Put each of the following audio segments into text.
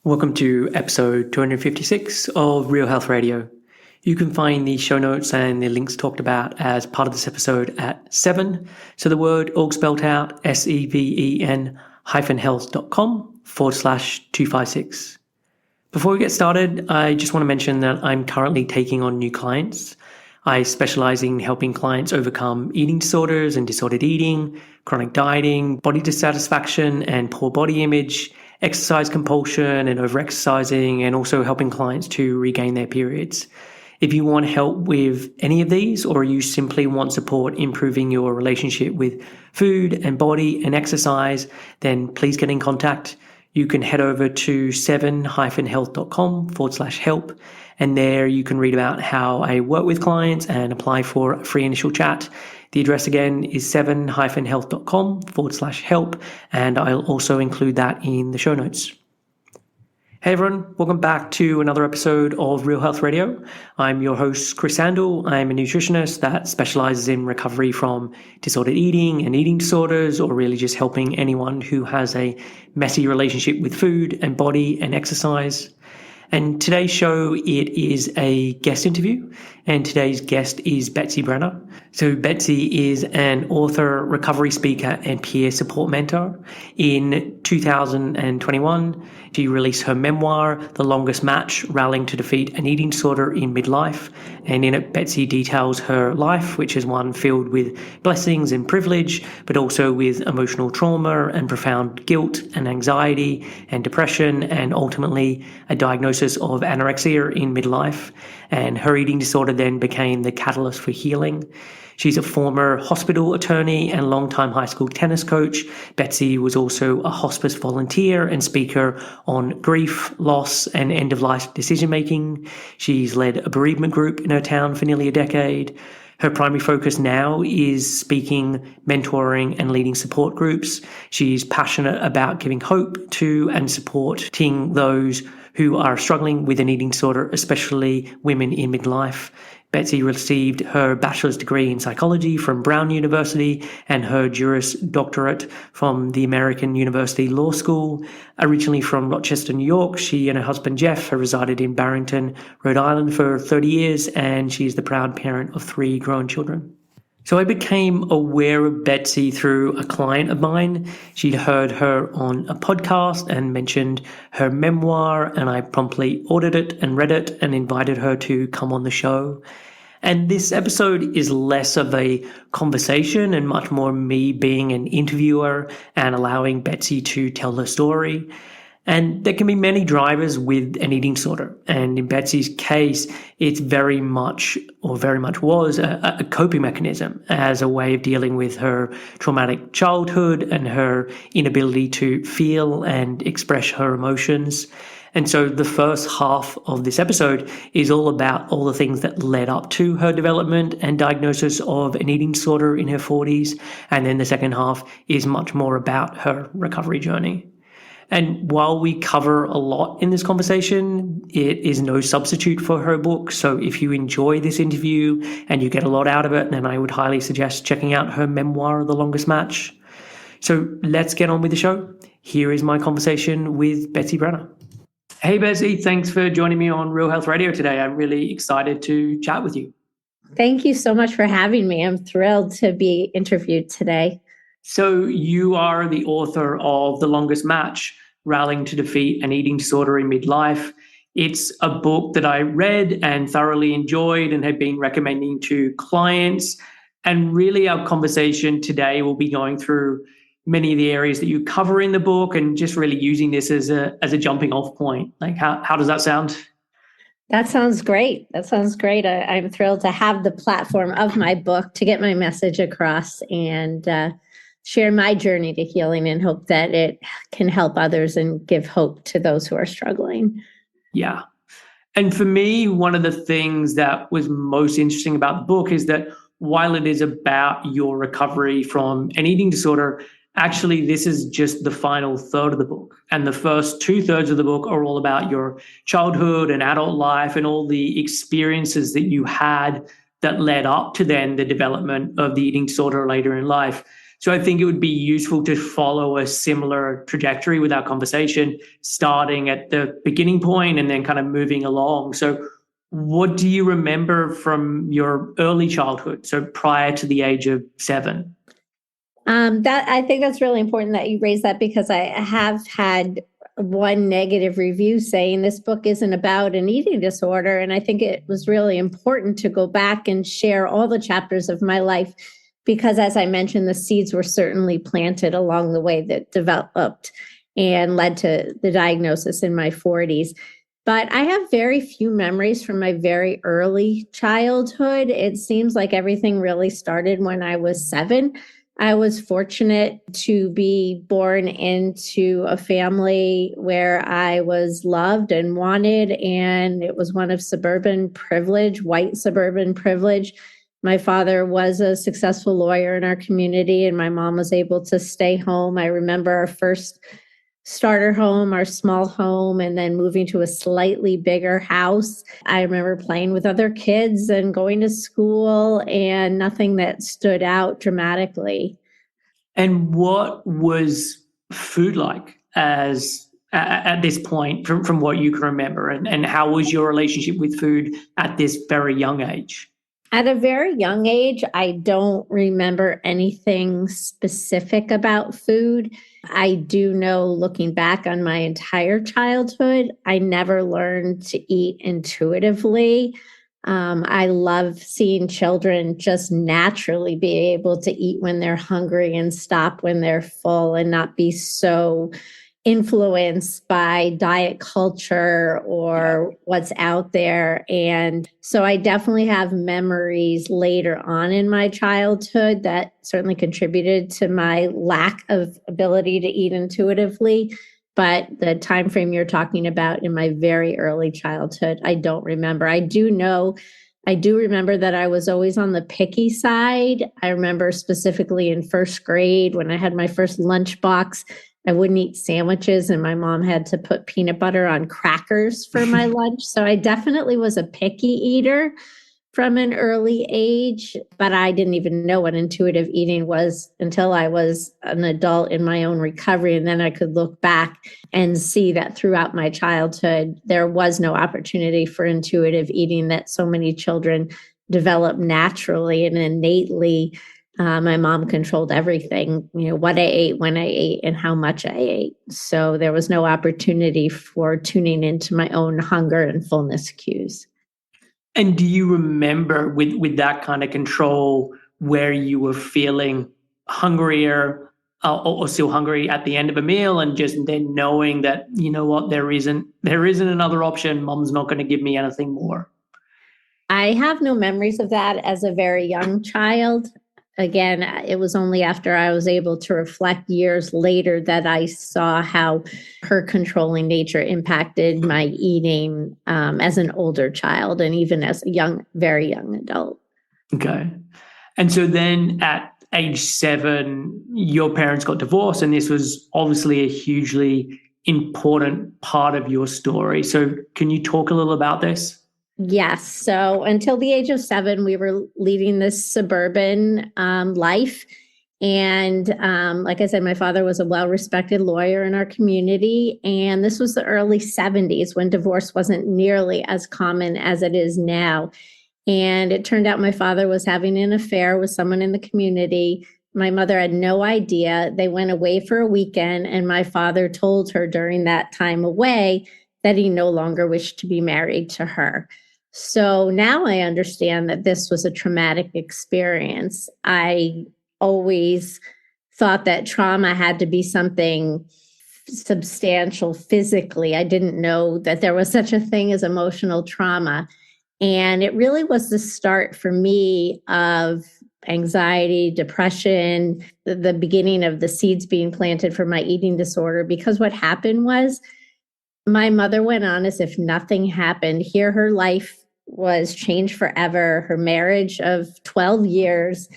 Welcome to episode 256 of Real Health Radio. You can find the show notes and the links talked about as part of this episode at 7. So the word all spelled out, seven-health.com/256. Before we get started, I just want to mention that I'm currently taking on new clients. I specialize in helping clients overcome eating disorders and disordered eating, chronic dieting, body dissatisfaction and poor body image, exercise compulsion and overexercising, and also helping clients to regain their periods. If you want help with any of these, or you simply want support improving your relationship with food and body and exercise, then please get in contact. You can head over to seven-health.com/help, and there you can read about how I work with clients and apply for a free initial chat. The address again is seven-health.com/help, and I'll also include that in the show notes. Hey everyone, welcome back to another episode of Real Health Radio. I'm your host, Chris Sandel. I'm a nutritionist that specializes in recovery from disordered eating and eating disorders, or really just helping anyone who has a messy relationship with food and body and exercise. And today's show, it is a guest interview, and today's guest is Betsy Brenner. So Betsy is an author, recovery speaker, and peer support mentor. In 2021, she released her memoir, The Longest Match, Rallying to Defeat an Eating Disorder in Midlife. And in it, Betsy details her life, which is one filled with blessings and privilege, but also with emotional trauma and profound guilt and anxiety and depression, and ultimately a diagnosis of anorexia in midlife. And her eating disorder then became the catalyst for healing. She's a former hospital attorney and longtime high school tennis coach. Betsy was also a hospice volunteer and speaker on grief, loss, and end-of-life decision-making. She's led a bereavement group in her town for nearly a decade. Her primary focus now is speaking, mentoring, and leading support groups. She's passionate about giving hope to and supporting those who are struggling with an eating disorder, especially women in midlife. Betsy received her bachelor's degree in psychology from Brown University and her Juris Doctorate from the American University Law School. Originally from Rochester, New York, she and her husband Jeff have resided in Barrington, Rhode Island for 30 years, and she's the proud parent of 3 grown children. So I became aware of Betsy through a client of mine. She'd heard her on a podcast and mentioned her memoir, and I promptly ordered it and read it and invited her to come on the show. And this episode is less of a conversation and much more me being an interviewer and allowing Betsy to tell her story. And there can be many drivers with an eating disorder. And in Betsy's case, it's very much was a coping mechanism as a way of dealing with her traumatic childhood and her inability to feel and express her emotions. And so the first half of this episode is all about all the things that led up to her development and diagnosis of an eating disorder in her 40s. And then the second half is much more about her recovery journey. And while we cover a lot in this conversation, it is no substitute for her book. So if you enjoy this interview and you get a lot out of it, then I would highly suggest checking out her memoir, The Longest Match. So let's get on with the show. Here is my conversation with Betsy Brenner. Hey, Betsy, thanks for joining me on Real Health Radio today. I'm really excited to chat with you. Thank you so much for having me. I'm thrilled to be interviewed today. So you are the author of The Longest Match, Rallying to Defeat an Eating Disorder in Midlife. It's a book that I read and thoroughly enjoyed and have been recommending to clients. And really our conversation today will be going through many of the areas that you cover in the book and just really using this as a jumping off point. Like how does that sound? That sounds great. I'm thrilled to have the platform of my book to get my message across and share my journey to healing and hope that it can help others and give hope to those who are struggling. Yeah. And for me, one of the things that was most interesting about the book is that while it is about your recovery from an eating disorder, actually this is just the final third of the book. And the first 2/3 of the book are all about your childhood and adult life and all the experiences that you had that led up to then the development of the eating disorder later in life. So I think it would be useful to follow a similar trajectory with our conversation, starting at the beginning point and then kind of moving along. So what do you remember from your early childhood, so prior to the age of 7? That I think that's really important that you raise that, because I have had one negative review saying this book isn't about an eating disorder. And I think it was really important to go back and share all the chapters of my life, because as I mentioned, the seeds were certainly planted along the way that developed and led to the diagnosis in my 40s. But I have very few memories from my very early childhood. It seems like everything really started when I was 7. I was fortunate to be born into a family where I was loved and wanted, and it was one of suburban privilege, white suburban privilege. My father was a successful lawyer in our community, and my mom was able to stay home. I remember our first starter home, our small home, and then moving to a slightly bigger house. I remember playing with other kids and going to school, and nothing that stood out dramatically. And what was food like as at this point from what you can remember? And how was your relationship with food at this very young age? At a very young age, I don't remember anything specific about food. I do know, looking back on my entire childhood, I never learned to eat intuitively. I love seeing children just naturally be able to eat when they're hungry and stop when they're full, and not be so influenced by diet culture or what's out there. And so I definitely have memories later on in my childhood that certainly contributed to my lack of ability to eat intuitively. But the time frame you're talking about in my very early childhood, I don't remember. I do remember that I was always on the picky side. I remember specifically in first grade when I had my first lunchbox, I wouldn't eat sandwiches, and my mom had to put peanut butter on crackers for my lunch. So I definitely was a picky eater from an early age, but I didn't even know what intuitive eating was until I was an adult in my own recovery. And then I could look back and see that throughout my childhood, there was no opportunity for intuitive eating, that so many children develop naturally and innately. My mom controlled everything, what I ate, when I ate, and how much I ate. So there was no opportunity for tuning into my own hunger and fullness cues. And do you remember with that kind of control where you were feeling hungrier or still hungry at the end of a meal, and just then knowing that, you know what, there isn't another option. Mom's not going to give me anything more. I have no memories of that as a very young child. Again, it was only after I was able to reflect years later that I saw how her controlling nature impacted my eating as an older child, and even as a very young adult. Okay. And so then at age 7, your parents got divorced, and this was obviously a hugely important part of your story. So can you talk a little about this? Yes. So until the age of 7, we were leading this suburban life. And like I said, my father was a well-respected lawyer in our community. And this was the early 70s, when divorce wasn't nearly as common as it is now. And it turned out my father was having an affair with someone in the community. My mother had no idea. They went away for a weekend, and my father told her during that time away that he no longer wished to be married to her. So now I understand that this was a traumatic experience. I always thought that trauma had to be something substantial physically. I didn't know that there was such a thing as emotional trauma. And it really was the start for me of anxiety, depression, the beginning of the seeds being planted for my eating disorder. Because what happened was, my mother went on as if nothing happened. Here, her life was changed forever. Her marriage of 12 years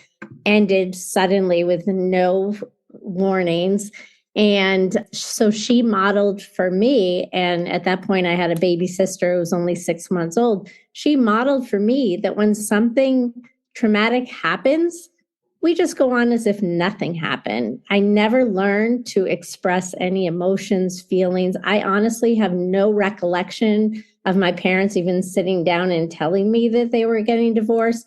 ended suddenly with no warnings. And so she modeled for me. And at that point, I had a baby sister who was only 6 months old. She modeled for me that when something traumatic happens, we just go on as if nothing happened. I never learned to express any emotions, feelings. I honestly have no recollection of my parents even sitting down and telling me that they were getting divorced.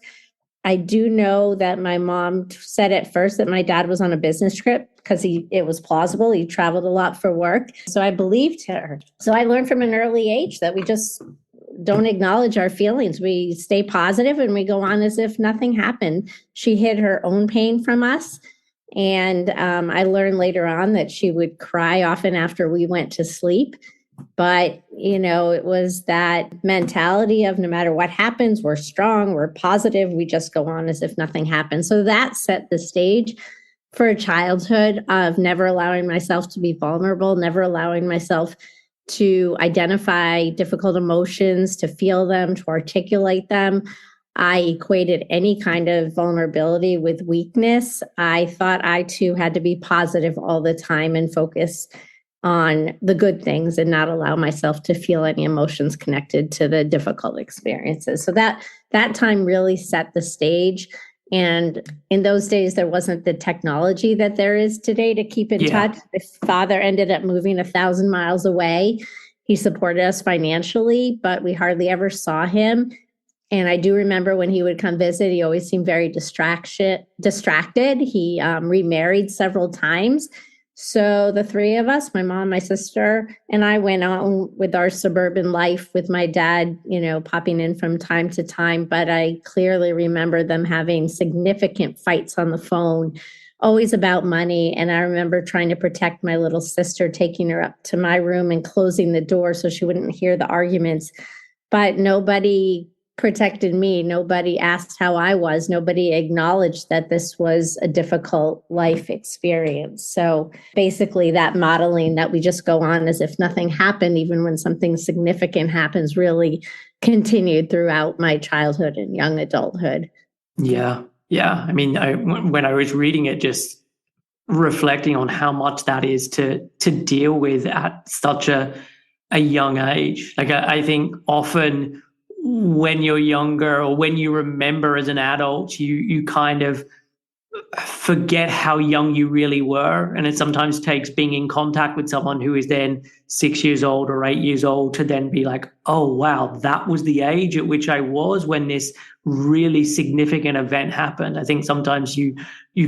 I do know that my mom said at first that my dad was on a business trip because it was plausible. He traveled a lot for work. So I believed her. So I learned from an early age that we just don't acknowledge our feelings. We stay positive and we go on as if nothing happened. She hid her own pain from us. And I learned later on that she would cry often after we went to sleep. But, it was that mentality of no matter what happens, we're strong, we're positive, we just go on as if nothing happened. So that set the stage for a childhood of never allowing myself to be vulnerable, never allowing myself to identify difficult emotions, to feel them, to articulate them. I equated any kind of vulnerability with weakness. I thought I too had to be positive all the time and focus on the good things and not allow myself to feel any emotions connected to the difficult experiences. So that time really set the stage. And in those days, there wasn't the technology that there is today to keep in touch. My father ended up moving 1,000 miles away. He supported us financially, but we hardly ever saw him. And I do remember when he would come visit, he always seemed very distracted. He remarried several times. So the three of us, my mom, my sister, and I went on with our suburban life with my dad, popping in from time to time. But I clearly remember them having significant fights on the phone, always about money. And I remember trying to protect my little sister, taking her up to my room and closing the door so she wouldn't hear the arguments. But nobody protected me. Nobody asked how I was. Nobody acknowledged that this was a difficult life experience. So basically that modeling that we just go on as if nothing happened, even when something significant happens, really continued throughout my childhood and young adulthood. Yeah. Yeah. I mean, when I was reading it, just reflecting on how much that is to deal with at such a young age. Like I think often when you're younger or when you remember as an adult, you kind of forget how young you really were. And it sometimes takes being in contact with someone who is then 6 years old or 8 years old to then be like, oh, wow, that was the age at which I was when this really significant event happened. I think sometimes you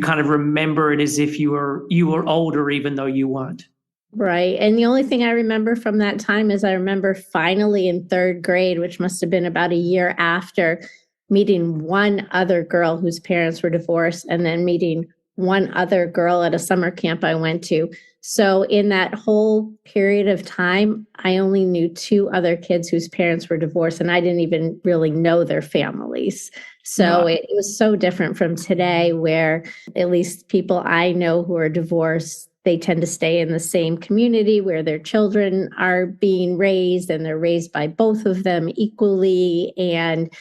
kind of remember it as if you were older, even though you weren't. Right. And the only thing I remember from that time is I remember finally in third grade, which must have been about a year after, meeting one other girl whose parents were divorced and then meeting one other girl at a summer camp I went to. So in that whole period of time, I only knew two other kids whose parents were divorced, and I didn't even really know their families. So it was so different from today, where at least people I know who are divorced, they tend to stay in the same community where their children are being raised, and they're raised by both of them equally. And,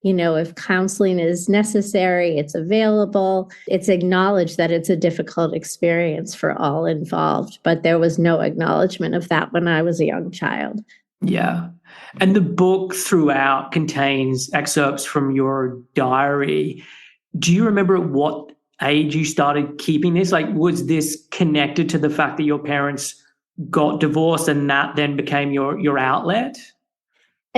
if counseling is necessary, it's available. It's acknowledged that it's a difficult experience for all involved, but there was no acknowledgement of that when I was a young child. Yeah. And the book throughout contains excerpts from your diary. Do you remember at what age you started keeping this? Like, was this connected to the fact that your parents got divorced and that then became your outlet?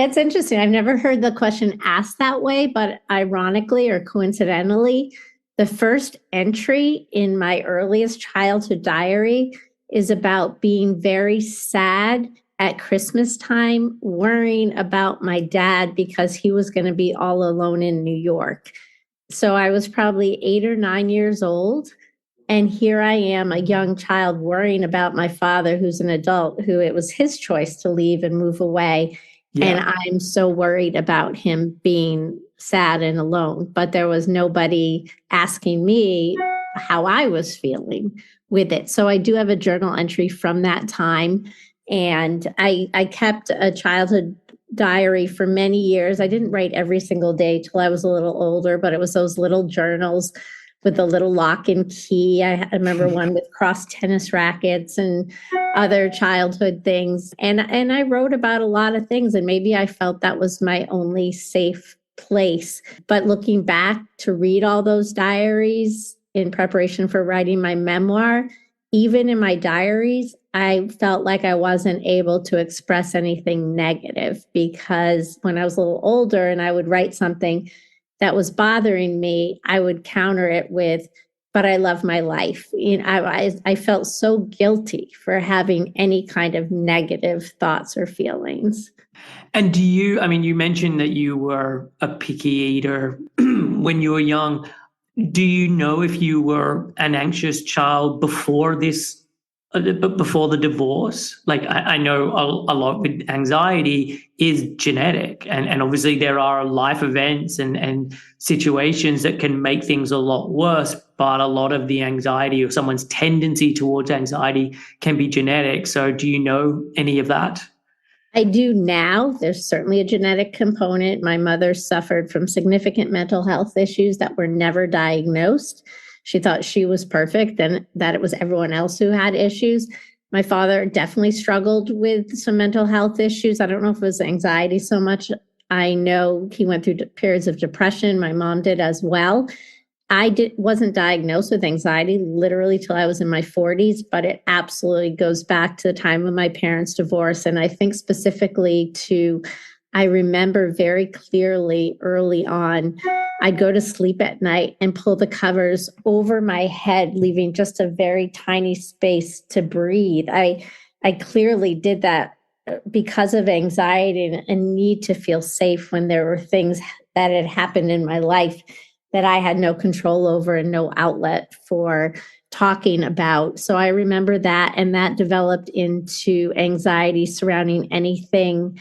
It's interesting. I've never heard the question asked that way, but ironically or coincidentally, the first entry in my earliest childhood diary is about being very sad at Christmas time, worrying about my dad because he was going to be all alone in New York. So I was probably 8 or 9 years old. And here I am, a young child, worrying about my father, who's an adult, who it was his choice to leave and move away. Yeah. And I'm so worried about him being sad and alone. But there was nobody asking me how I was feeling with it. So I do have a journal entry from that time. And I kept a childhood diary for many years. I didn't write every single day till I was a little older, but it was those little journals with a little lock and key. I remember one with crossed tennis rackets and other childhood things. And I wrote about a lot of things, and maybe I felt that was my only safe place. But looking back to read all those diaries, in preparation for writing my memoir, even in my diaries, I felt like I wasn't able to express anything negative, because when I was a little older and I would write something that was bothering me, I would counter it with, but I love my life. I felt so guilty for having any kind of negative thoughts or feelings. And you mentioned that you were a picky eater when you were young. Do you know if you were an anxious child before before the divorce? Like, I know a lot with anxiety is genetic, and obviously there are life events and situations that can make things a lot worse, but a lot of the anxiety or someone's tendency towards anxiety can be genetic. So do you know any of that? I do now. There's certainly a genetic component. My mother suffered from significant mental health issues that were never diagnosed. She thought she was perfect and that it was everyone else who had issues. My father definitely struggled with some mental health issues. I don't know if it was anxiety so much. I know he went through periods of depression. My mom did as well. Wasn't diagnosed with anxiety literally till I was in my 40s, but it absolutely goes back to the time of my parents' divorce. And I think specifically I remember very clearly early on, I'd go to sleep at night and pull the covers over my head, leaving just a very tiny space to breathe. I clearly did that because of anxiety and a need to feel safe when there were things that had happened in my life that I had no control over and no outlet for talking about. So I remember that, and that developed into anxiety surrounding anything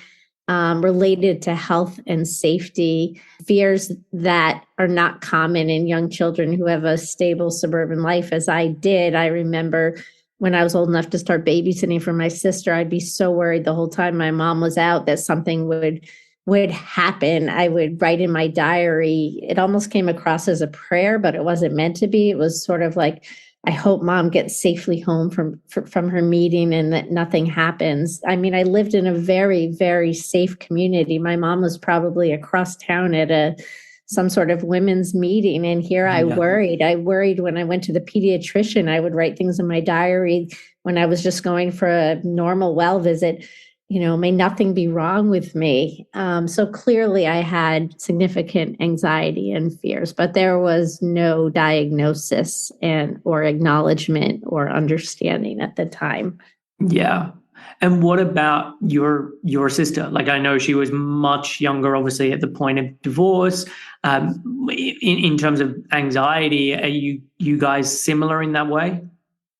related to health and safety, fears that are not common in young children who have a stable suburban life, as I did. I remember when I was old enough to start babysitting for my sister, I'd be so worried the whole time my mom was out that something would happen. I would write in my diary. It almost came across as a prayer, but it wasn't meant to be. It was sort of like, I hope mom gets safely home from her meeting and that nothing happens. I mean, I lived in a very, very safe community. My mom was probably across town at some sort of women's meeting. And here I worried. I worried when I went to the pediatrician. I would write things in my diary when I was just going for a normal well visit. May nothing be wrong with me. So clearly I had significant anxiety and fears, but there was no diagnosis or acknowledgement or understanding at the time. Yeah. And what about your sister? Like, I know she was much younger, obviously, at the point of divorce. In terms of anxiety, are you guys similar in that way?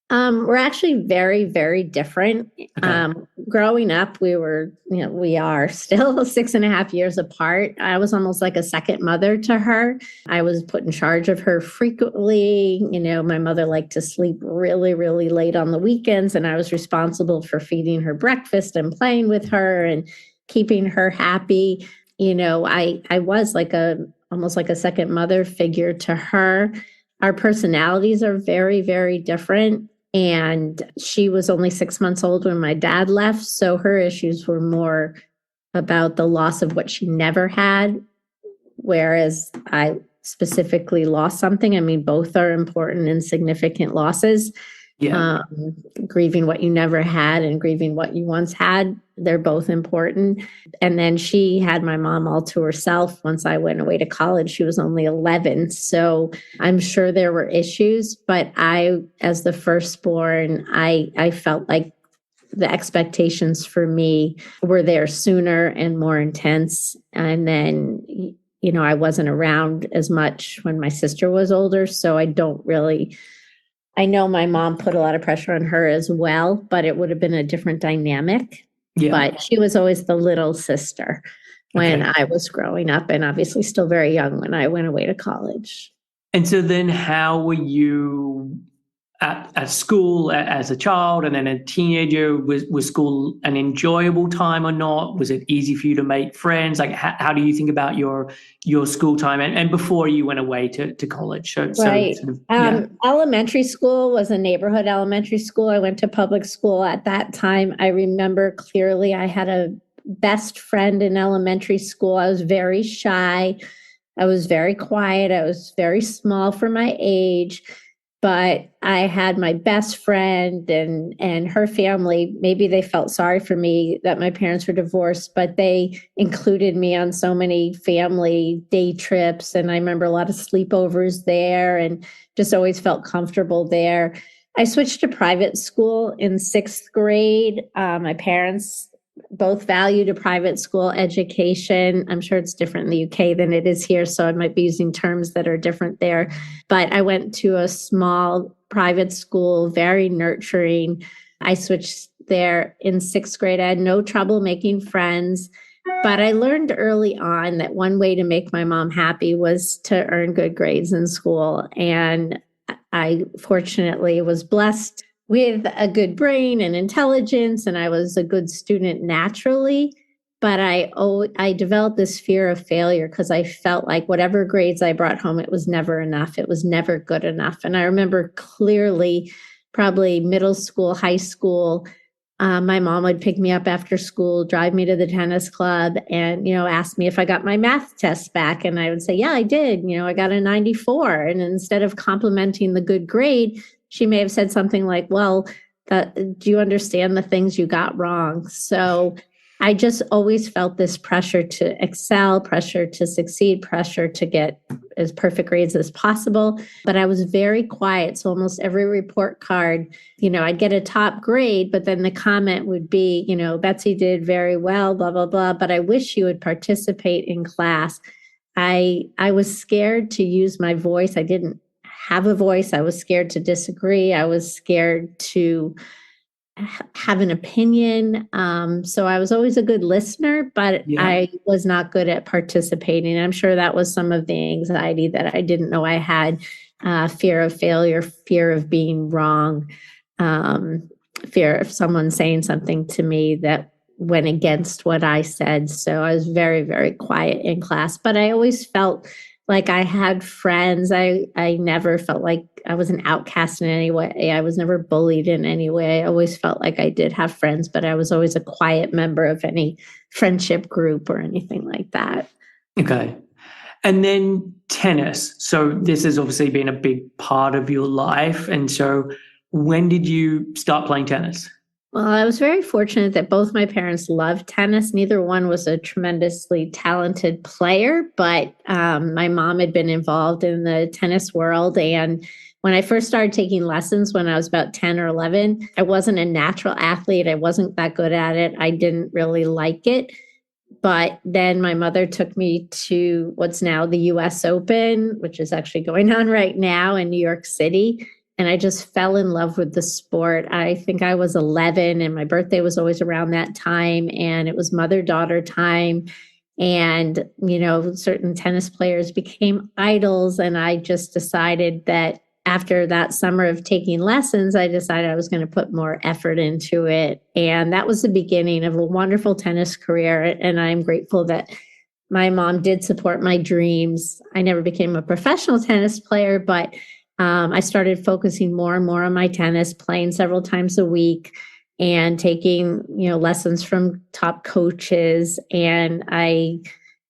We're actually very, very different. Okay. Growing up, we are still 6.5 years apart. I was almost like a second mother to her. I was put in charge of her frequently. My mother liked to sleep really, really late on the weekends, and I was responsible for feeding her breakfast and playing with her and keeping her happy. I was almost like a second mother figure to her. Our personalities are very, very different. And she was only 6 months old when my dad left. So her issues were more about the loss of what she never had, whereas I specifically lost something. I mean, both are important and significant losses. Yeah. Grieving what you never had and grieving what you once had, they're both important. And then she had my mom all to herself. Once I went away to college, she was only 11. So I'm sure there were issues, but as the firstborn, I felt like the expectations for me were there sooner and more intense. And then, I wasn't around as much when my sister was older. So I know my mom put a lot of pressure on her as well, but it would have been a different dynamic. Yeah. But she was always the little sister when Okay. I was growing up, and obviously still very young when I went away to college. And so then how were you at school as a child and then a teenager? Was school an enjoyable time or not? Was it easy for you to make friends? Like, how do you think about your school time and before you went away to college? So Right. sort of, yeah. Elementary school was a neighborhood elementary school. I went to public school at that time. I remember clearly I had a best friend in elementary school. I was very shy. I was very quiet. I was very small for my age, but I had my best friend and her family. Maybe they felt sorry for me that my parents were divorced, but they included me on so many family day trips. And I remember a lot of sleepovers there and just always felt comfortable there. I switched to private school in sixth grade. My parents both valued a private school education. I'm sure it's different in the UK than it is here, so I might be using terms that are different there. But I went to a small private school, very nurturing. I switched there in sixth grade. I had no trouble making friends. But I learned early on that one way to make my mom happy was to earn good grades in school. And I fortunately was blessed with a good brain and intelligence, and I was a good student naturally. But I developed this fear of failure because I felt like whatever grades I brought home, it was never enough. It was never good enough. And I remember clearly, probably middle school, high school, my mom would pick me up after school, drive me to the tennis club, and ask me if I got my math test back, and I would say, "Yeah, I did. I got a 94." And instead of complimenting the good grade, she may have said something like, "Well, do you understand the things you got wrong?" So I just always felt this pressure to excel, pressure to succeed, pressure to get as perfect grades as possible. But I was very quiet. So almost every report card, I'd get a top grade, but then the comment would be, "Betsy did very well, blah, blah, blah, but I wish you would participate in class." I was scared to use my voice. I didn't have a voice. I was scared to disagree. I was scared to have an opinion. So I was always a good listener, but Yeah. I was not good at participating. I'm sure that was some of the anxiety that I didn't know I had. Fear of failure, fear of being wrong, fear of someone saying something to me that went against what I said. So I was very, very quiet in class, but I always felt like I had friends. I never felt like I was an outcast in any way. I was never bullied in any way. I always felt like I did have friends, but I was always a quiet member of any friendship group or anything like that. Okay. And then tennis. So this has obviously been a big part of your life. And so when did you start playing tennis? Well, I was very fortunate that both my parents loved tennis. Neither one was a tremendously talented player, but my mom had been involved in the tennis world. And when I first started taking lessons when I was about 10 or 11, I wasn't a natural athlete. I wasn't that good at it. I didn't really like it. But then my mother took me to what's now the US Open, which is actually going on right now in New York City. And I just fell in love with the sport. I think I was 11 and my birthday was always around that time. And it was mother-daughter time. And, certain tennis players became idols. And I just decided that after that summer of taking lessons, I decided I was going to put more effort into it. And that was the beginning of a wonderful tennis career. And I'm grateful that my mom did support my dreams. I never became a professional tennis player, but I started focusing more and more on my tennis, playing several times a week and taking, lessons from top coaches. And I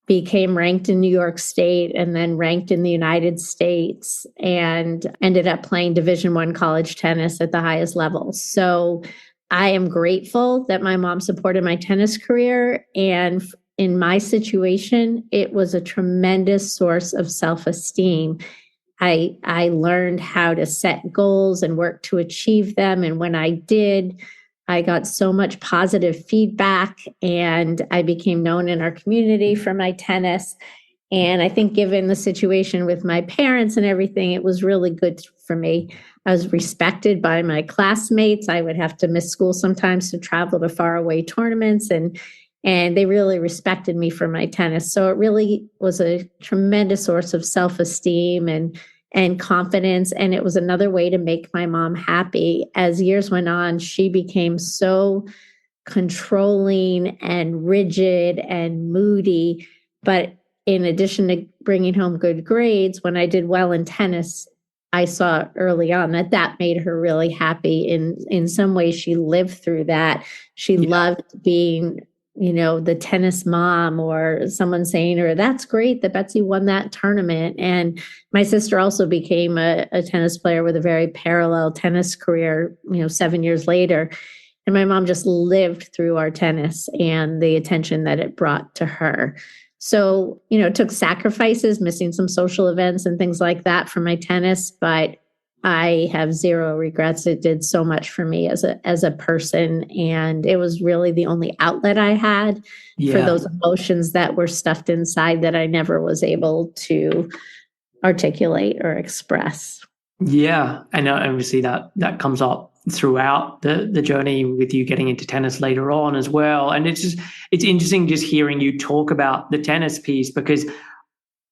became ranked in New York State and then ranked in the United States and ended up playing Division I college tennis at the highest level. So I am grateful that my mom supported my tennis career. And in my situation, it was a tremendous source of self-esteem. I learned how to set goals and work to achieve them. And when I did, I got so much positive feedback and I became known in our community for my tennis. And I think given the situation with my parents and everything, it was really good for me. I was respected by my classmates. I would have to miss school sometimes to travel to faraway tournaments and they really respected me for my tennis. So it really was a tremendous source of self-esteem and confidence. And it was another way to make my mom happy. As years went on, she became so controlling and rigid and moody. But in addition to bringing home good grades, when I did well in tennis, I saw early on that made her really happy. In some ways, she lived through that. She loved being the tennis mom or someone saying, or that's great that Betsy won that tournament. And my sister also became a tennis player with a very parallel tennis career, 7 years later. And my mom just lived through our tennis and the attention that it brought to her. So, it took sacrifices, missing some social events and things like that for my tennis, but I have zero regrets. It did so much for me as a person, and it was really the only outlet I had for those emotions that were stuffed inside that I never was able to articulate or express. Yeah, and obviously that comes up throughout the journey with you getting into tennis later on as well. And it's interesting just hearing you talk about the tennis piece, because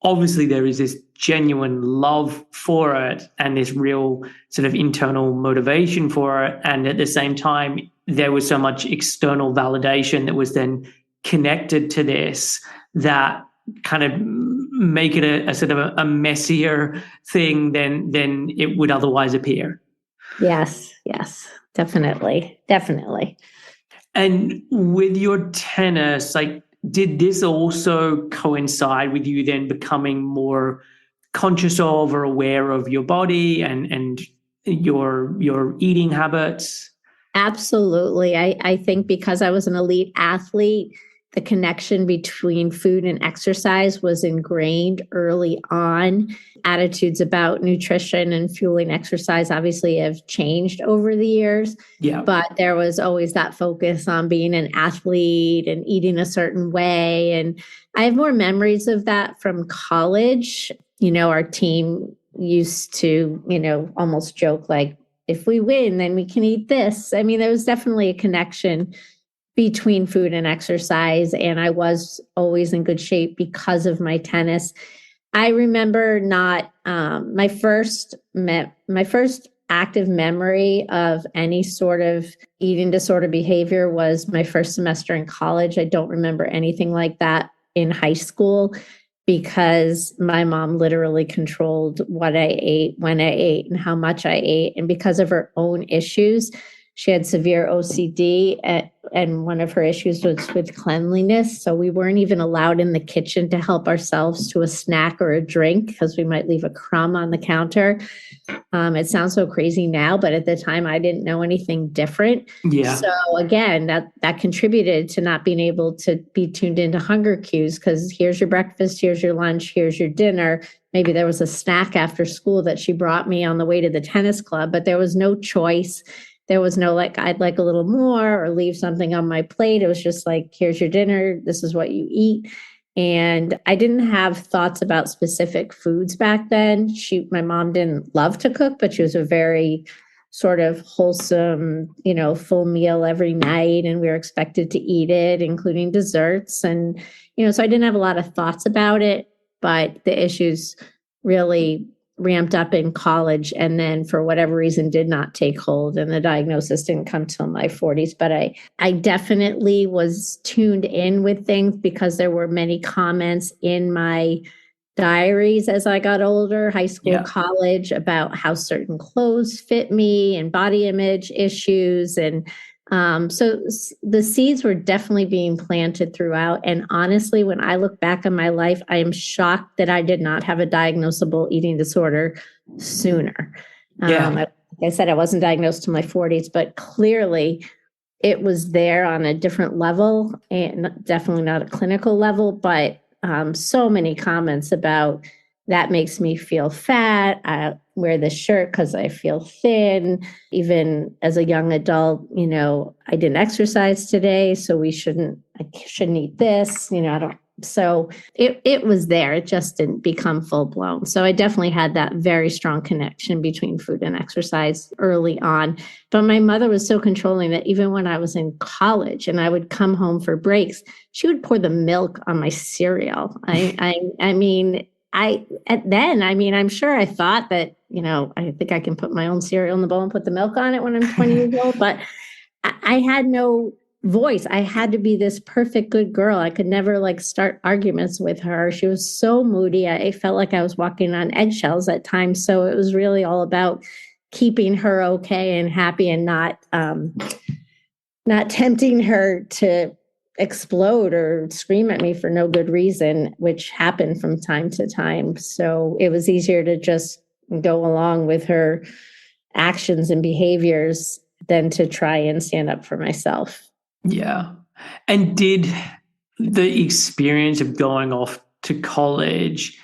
obviously there is this genuine love for it and this real sort of internal motivation for it. And at the same time, there was so much external validation that was then connected to this that kind of make it a sort of a messier thing than it would otherwise appear. Yes, definitely. And with your tennis, like, did this also coincide with you then becoming more conscious of or aware of your body and your eating habits? Absolutely. I think because I was an elite athlete, the connection between food and exercise was ingrained early on. Attitudes about nutrition and fueling exercise obviously have changed over the years. Yeah. But there was always that focus on being an athlete and eating a certain way. And I have more memories of that from college. Our team used to, almost joke like, if we win, then we can eat this. I mean, there was definitely a connection between food and exercise, and I was always in good shape because of my tennis. I remember not my first active memory of any sort of eating disorder behavior was my first semester in college. I don't remember anything like that in high school, because my mom literally controlled what I ate, when I ate, and how much I ate. And because of her own issues, she had severe OCD, and one of her issues was with cleanliness. So we weren't even allowed in the kitchen to help ourselves to a snack or a drink because we might leave a crumb on the counter. It sounds so crazy now, but at the time I didn't know anything different. Yeah. So again, that contributed to not being able to be tuned into hunger cues, because here's your breakfast, here's your lunch, here's your dinner. Maybe there was a snack after school that she brought me on the way to the tennis club, but there was no choice. There was no like, I'd like a little more or leave something on my plate. It was just like, here's your dinner. This is what you eat. And I didn't have thoughts about specific foods back then. My mom didn't love to cook, but she was a very sort of wholesome, full meal every night. And we were expected to eat it, including desserts. And, so I didn't have a lot of thoughts about it, but the issues really ramped up in college, and then for whatever reason did not take hold, and the diagnosis didn't come till my 40s. But I definitely was tuned in with things because there were many comments in my diaries as I got older, high school, college, about how certain clothes fit me and body image issues. And so the seeds were definitely being planted throughout. And honestly, when I look back on my life, I am shocked that I did not have a diagnosable eating disorder sooner. Like I said, I wasn't diagnosed till my 40s, but clearly it was there on a different level, and definitely not a clinical level. But so many comments about that makes me feel fat. I wear this shirt because I feel thin. Even as a young adult, I didn't exercise today, so I shouldn't eat this. So it was there. It just didn't become full blown. So I definitely had that very strong connection between food and exercise early on. But my mother was so controlling that even when I was in college and I would come home for breaks, she would pour the milk on my cereal. I'm sure I thought that, I think I can put my own cereal in the bowl and put the milk on it when I'm 20 years old, but I had no voice. I had to be this perfect good girl. I could never start arguments with her. She was so moody. I felt like I was walking on eggshells at times. So it was really all about keeping her okay and happy, and not tempting her to explode or scream at me for no good reason, which happened from time to time. So it was easier to just go along with her actions and behaviors than to try and stand up for myself. Yeah. And did the experience of going off to college,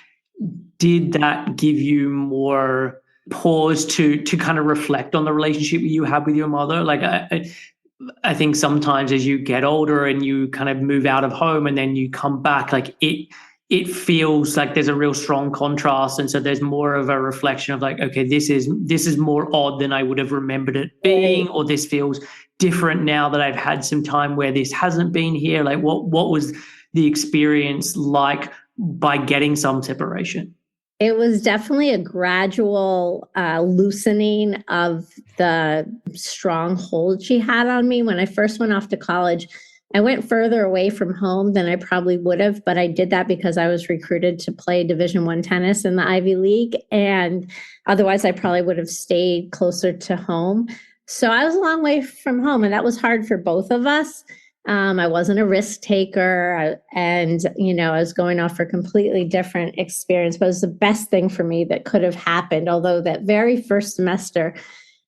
did that give you more pause to kind of reflect on the relationship you had with your mother? Like, I think sometimes as you get older and you kind of move out of home and then you come back, like it feels like there's a real strong contrast, and so there's more of a reflection of like, okay, this is more odd than I would have remembered it being, or this feels different now that I've had some time where this hasn't been here. Like, what was the experience like by getting some separation? It was definitely a gradual loosening of the strong hold she had on me. When I first went off to college, I went further away from home than I probably would have, but I did that because I was recruited to play Division I tennis in the Ivy League. And otherwise, I probably would have stayed closer to home. So I was a long way from home, and that was hard for both of us. I wasn't a risk taker, and I was going off for a completely different experience, but it was the best thing for me that could have happened. Although that very first semester,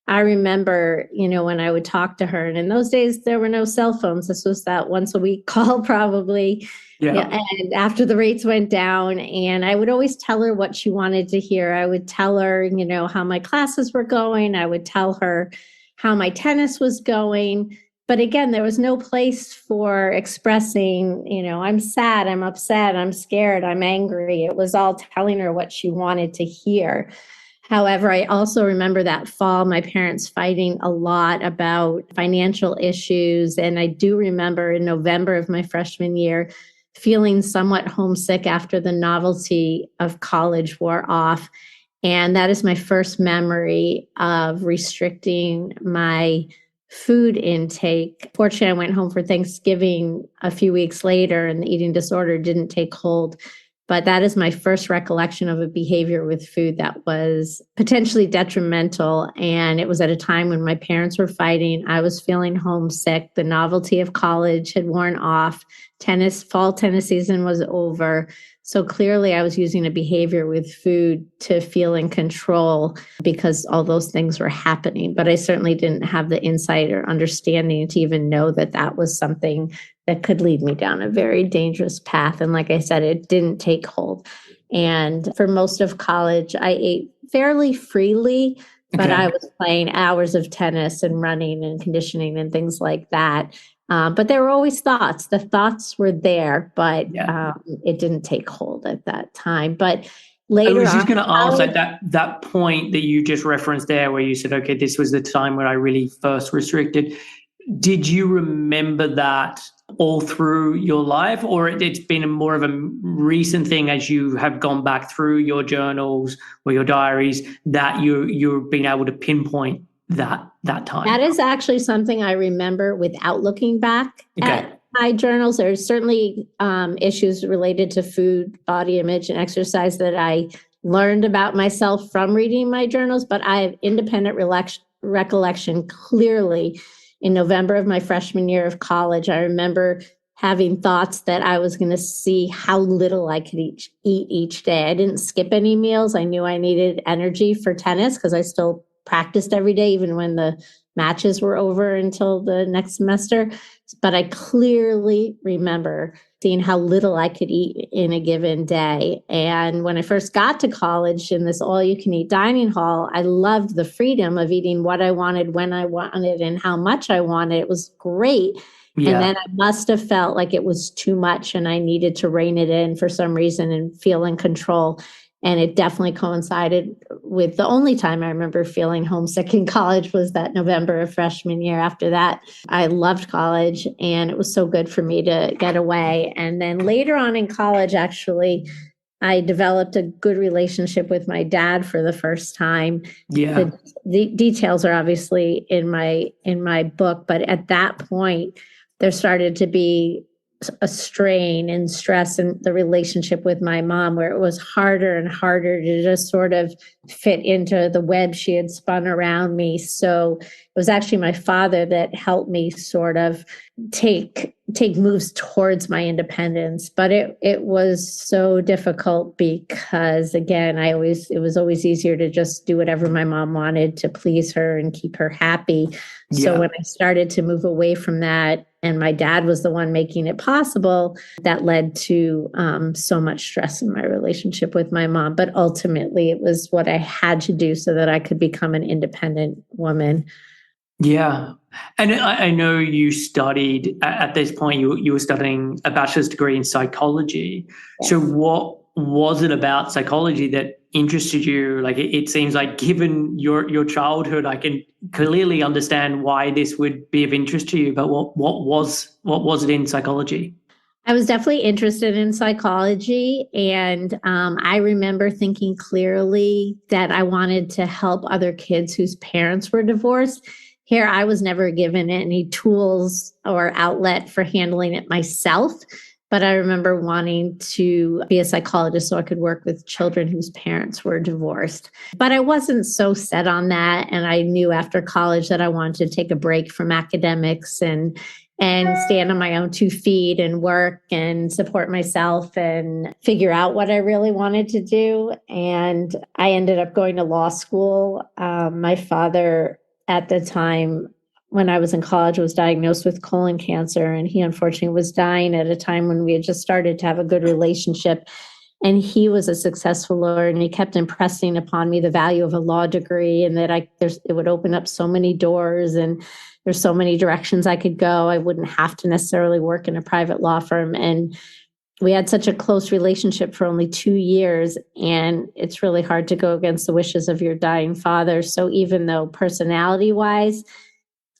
I remember, when I would talk to her, and in those days there were no cell phones. This was that once a week call probably. Yeah. And after the rates went down, and I would always tell her what she wanted to hear. I would tell her, how my classes were going. I would tell her how my tennis was going. But again, there was no place for expressing, I'm sad, I'm upset, I'm scared, I'm angry. It was all telling her what she wanted to hear. However, I also remember that fall, my parents fighting a lot about financial issues. And I do remember in November of my freshman year, feeling somewhat homesick after the novelty of college wore off. And that is my first memory of restricting my food intake. Fortunately, I went home for Thanksgiving a few weeks later, and the eating disorder didn't take hold. But that is my first recollection of a behavior with food that was potentially detrimental. And it was at a time when my parents were fighting. I was feeling homesick. The novelty of college had worn off. Fall tennis season was over. So clearly I was using a behavior with food to feel in control because all those things were happening. But I certainly didn't have the insight or understanding to even know that that was something that could lead me down a very dangerous path. And like I said, it didn't take hold. And for most of college, I ate fairly freely, but I was playing hours of tennis and running and conditioning and things like that. But there were always thoughts. The thoughts were there, but it didn't take hold at that time. But later, I was just going to ask that point that you just referenced there, where you said, "Okay, this was the time when I really first restricted." Did you remember that all through your life, or it's been more of a recent thing as you have gone back through your journals or your diaries that you've been able to pinpoint that time? That is actually something I remember without looking back at my journals. There's certainly issues related to food, body image, and exercise that I learned about myself from reading my journals, but I have independent recollection clearly. In November of my freshman year of college, I remember having thoughts that I was going to see how little I could eat each day. I didn't skip any meals. I knew I needed energy for tennis because I still practiced every day, even when the matches were over until the next semester. But I clearly remember seeing how little I could eat in a given day. And when I first got to college in this all-you-can-eat dining hall, I loved the freedom of eating what I wanted, when I wanted, and how much I wanted. It was great. Yeah. And then I must have felt like it was too much and I needed to rein it in for some reason and feel in control. And it definitely coincided with the only time I remember feeling homesick in college was that November of freshman year. After that, I loved college and it was so good for me to get away. And then later on in college, actually, I developed a good relationship with my dad for the first time. Yeah. The details are obviously in my book, but at that point, there started to be a strain and stress in the relationship with my mom, where it was harder and harder to just sort of fit into the web she had spun around me. So it was actually my father that helped me sort of take moves towards my independence. But it was so difficult because, again, it was always easier to just do whatever my mom wanted to please her and keep her happy. So Yeah. when I started to move away from that, and my dad was the one making it possible, that led to so much stress in my relationship with my mom. But ultimately, it was what I had to do so that I could become an independent woman. Yeah. And I know you studied, at this point, you were studying a bachelor's degree in psychology. So Yes. what was it about psychology that interested you? Like, it seems like, given your childhood, I can clearly understand why this would be of interest to you. But what was it in psychology? I was definitely interested in psychology. And I remember thinking clearly that I wanted to help other kids whose parents were divorced. Here, I was never given any tools or outlet for handling it myself. But I remember wanting to be a psychologist so I could work with children whose parents were divorced. But I wasn't so set on that. And I knew after college that I wanted to take a break from academics and stand on my own 2 feet and work and support myself and figure out what I really wanted to do. And I ended up going to law school. My father, at the time when I was in college, was diagnosed with colon cancer, and he unfortunately was dying at a time when we had just started to have a good relationship. And he was a successful lawyer, and he kept impressing upon me the value of a law degree, and that it would open up so many doors, and there's so many directions I could go. I wouldn't have to necessarily work in a private law firm. And we had such a close relationship for only 2 years, and it's really hard to go against the wishes of your dying father. So even though personality wise,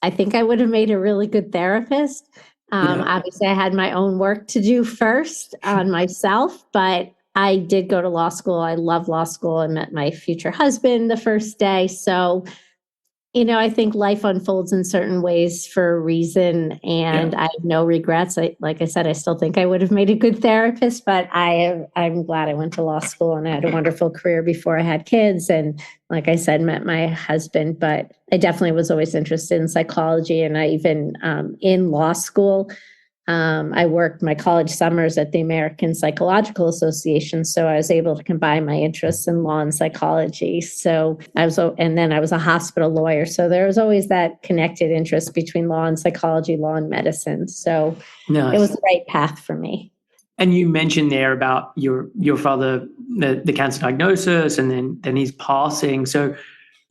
I think I would have made a really good therapist. Yeah. Obviously, I had my own work to do first on myself, but I did go to law school. I love law school. I met my future husband the first day. So, I think life unfolds in certain ways for a reason, Yeah. and I have no regrets. Like I said, I still think I would have made a good therapist, but I'm glad I went to law school, and I had a wonderful career before I had kids. And like I said, met my husband, but I definitely was always interested in psychology. And I even, in law school, I worked my college summers at the American Psychological Association, so I was able to combine my interests in law and psychology. And then I was a hospital lawyer, so there was always that connected interest between law and psychology, law and medicine. So it was Nice. the right path for me. And you mentioned there about your father, the cancer diagnosis, and then his passing. So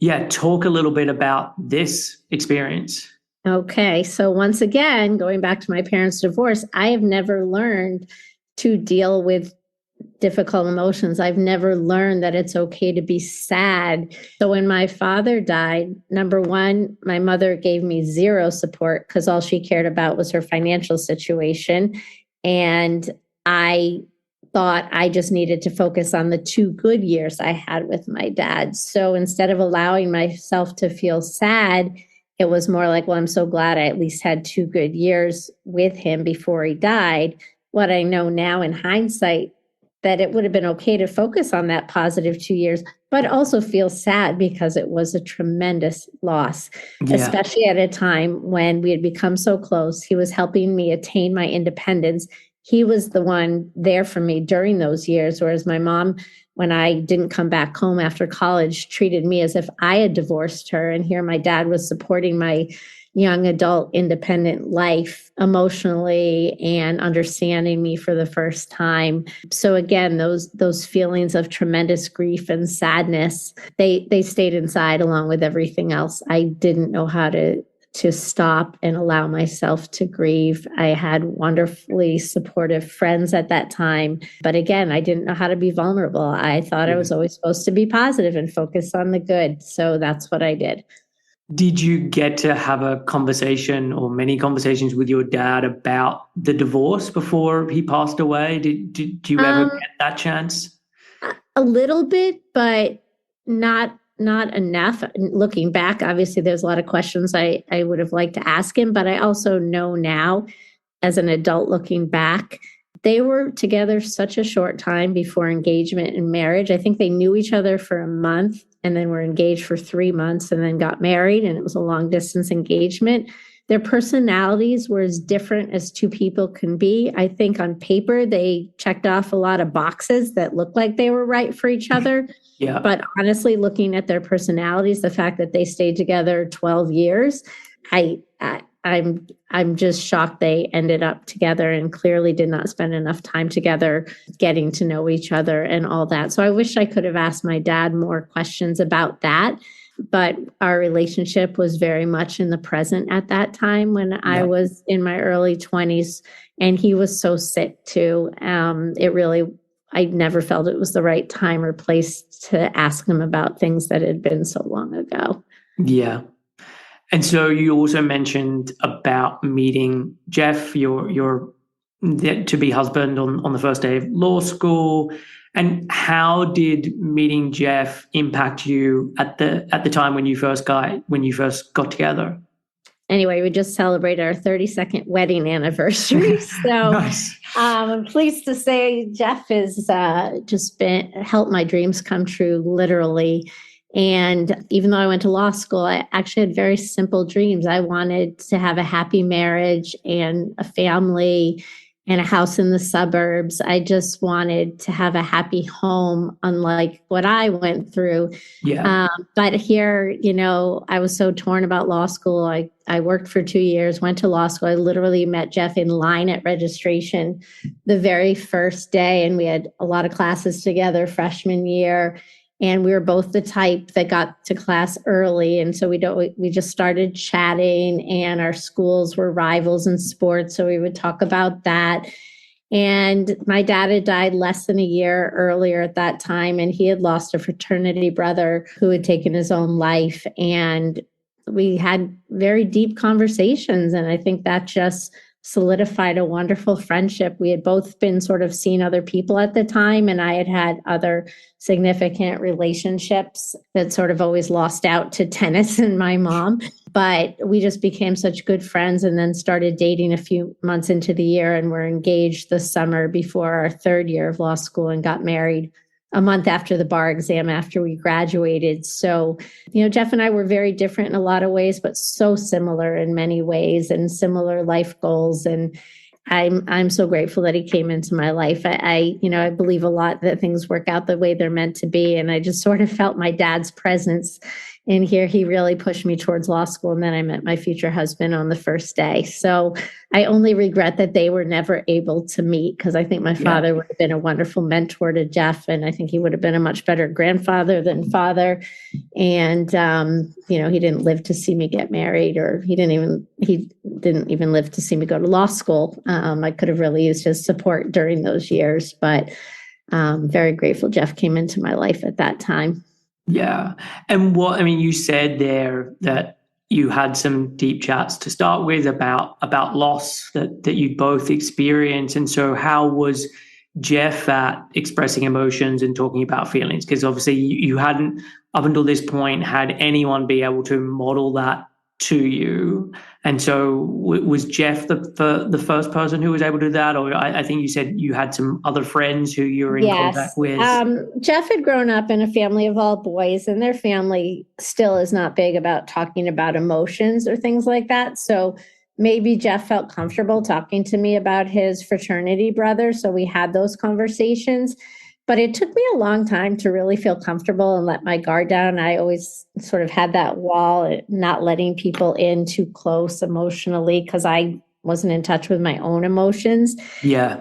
yeah, talk a little bit about this experience. Okay, so once again, going back to my parents' divorce, I have never learned to deal with difficult emotions. I've never learned that it's okay to be sad. So when my father died, number one, my mother gave me zero support because all she cared about was her financial situation. And I thought I just needed to focus on the 2 good years I had with my dad. So instead of allowing myself to feel sad, it was more like, well, I'm so glad I at least had 2 good years with him before he died. What I know now in hindsight, that it would have been okay to focus on that positive 2 years, but also feel sad because it was a tremendous loss, Yeah. especially at a time when we had become so close. He was helping me attain my independence. He was the one there for me during those years, whereas my mom, when I didn't come back home after college, treated me as if I had divorced her. And here my dad was supporting my young adult independent life emotionally and understanding me for the first time. So again, those feelings of tremendous grief and sadness, they stayed inside along with everything else. I didn't know how to stop and allow myself to grieve. I had wonderfully supportive friends at that time. But again, I didn't know how to be vulnerable. I thought I Yeah. was always supposed to be positive and focus on the good. So that's what I did. Did you get to have a conversation or many conversations with your dad about the divorce before he passed away? Did you ever Um, get that chance? a little bit, but not enough. Looking back, obviously there's a lot of questions I would have liked to ask him, but I also know now as an adult looking back, they were together such a short time before engagement and marriage. I think they knew each other for a month and then were engaged for 3 months and then got married, and it was a long distance engagement. their personalities were as different as two people can be. I think on paper, they checked off a lot of boxes that looked like they were right for each other. Yeah. But honestly, looking at their personalities, the fact that they stayed together 12 years, I'm just shocked they ended up together and clearly did not spend enough time together getting to know each other and all that. So I wish I could have asked my dad more questions about that. But our relationship was very much in the present at that time when I was in my early 20s, and he was so sick too. I never felt it was the right time or place to ask him about things that had been so long ago. Yeah. And so you also mentioned about meeting Jeff, your to-be husband, on the first day of law school. And how did meeting Jeff impact you at the time when you first got together? Anyway, we just celebrated our 32nd wedding anniversary. So Nice. I'm pleased to say Jeff has just helped my dreams come true, literally. And even though I went to law school, I actually had very simple dreams. I wanted to have a happy marriage and a family and a house in the suburbs. I just wanted to have a happy home, unlike what I went through. Yeah. But here, I was so torn about law school. I worked for 2 years, went to law school. I literally met Jeff in line at registration the very first day. And we had a lot of classes together freshman year. And we were both the type that got to class early. And so we just started chatting, and our schools were rivals in sports. So we would talk about that. And my dad had died less than a year earlier at that time. And he had lost a fraternity brother who had taken his own life. And we had very deep conversations. And I think that just solidified a wonderful friendship. We had both been sort of seeing other people at the time, and I had had other significant relationships that sort of always lost out to tennis and my mom. But we just became such good friends, and then started dating a few months into the year, and were engaged the summer before our third year of law school, and got married a month after the bar exam after we graduated. So, Jeff and I were very different in a lot of ways, but so similar in many ways, and similar life goals. And I'm so grateful that he came into my life. I believe a lot that things work out the way they're meant to be. And I just sort of felt my dad's presence in here. He really pushed me towards law school. And then I met my future husband on the first day. So I only regret that they were never able to meet, because I think my father would have been a wonderful mentor to Jeff. And I think he would have been a much better grandfather than father. And, he didn't live to see me get married, or he didn't even live to see me go to law school. I could have really used his support during those years, but very grateful Jeff came into my life at that time. Yeah. And you said there that you had some deep chats to start with about loss that you both experienced. And so how was Jeff at expressing emotions and talking about feelings? Because obviously you hadn't, up until this point, had anyone be able to model that to you. And so was Jeff the first person who was able to do that? Or I think you said you had some other friends who you were in contact with. Jeff had grown up in a family of all boys, and their family still is not big about talking about emotions or things like that. So maybe Jeff felt comfortable talking to me about his fraternity brother. So we had those conversations. But it took me a long time to really feel comfortable and let my guard down. I always sort of had that wall, not letting people in too close emotionally, because I wasn't in touch with my own emotions. Yeah.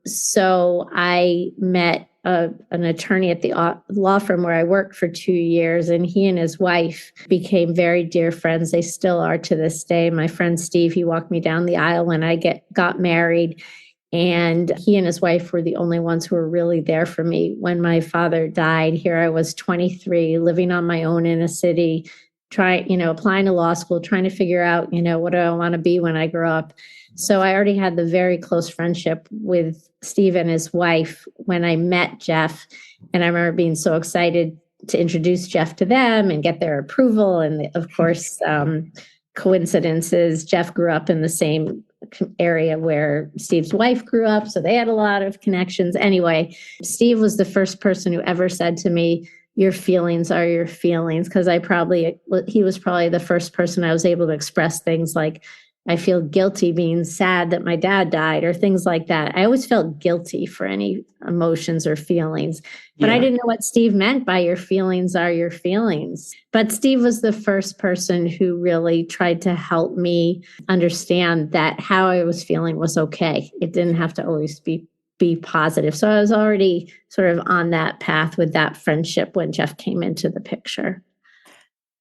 So I met an attorney at the law firm where I worked for 2 years, and he and his wife became very dear friends. They still are to this day. My friend Steve, he walked me down the aisle when I got married. And he and his wife were the only ones who were really there for me when my father died. Here I was 23, living on my own in a city, applying to law school, trying to figure out, what do I want to be when I grow up? So I already had the very close friendship with Steve and his wife when I met Jeff. And I remember being so excited to introduce Jeff to them and get their approval. And of course, coincidences, Jeff grew up in the same area where Steve's wife grew up. So they had a lot of connections. Anyway, Steve was the first person who ever said to me, your feelings are your feelings. Because he was probably the first person I was able to express things like, I feel guilty being sad that my dad died or things like that. I always felt guilty for any emotions or feelings, but I didn't know what Steve meant by your feelings are your feelings. But Steve was the first person who really tried to help me understand that how I was feeling was okay. It didn't have to always be positive. So I was already sort of on that path with that friendship when Jeff came into the picture.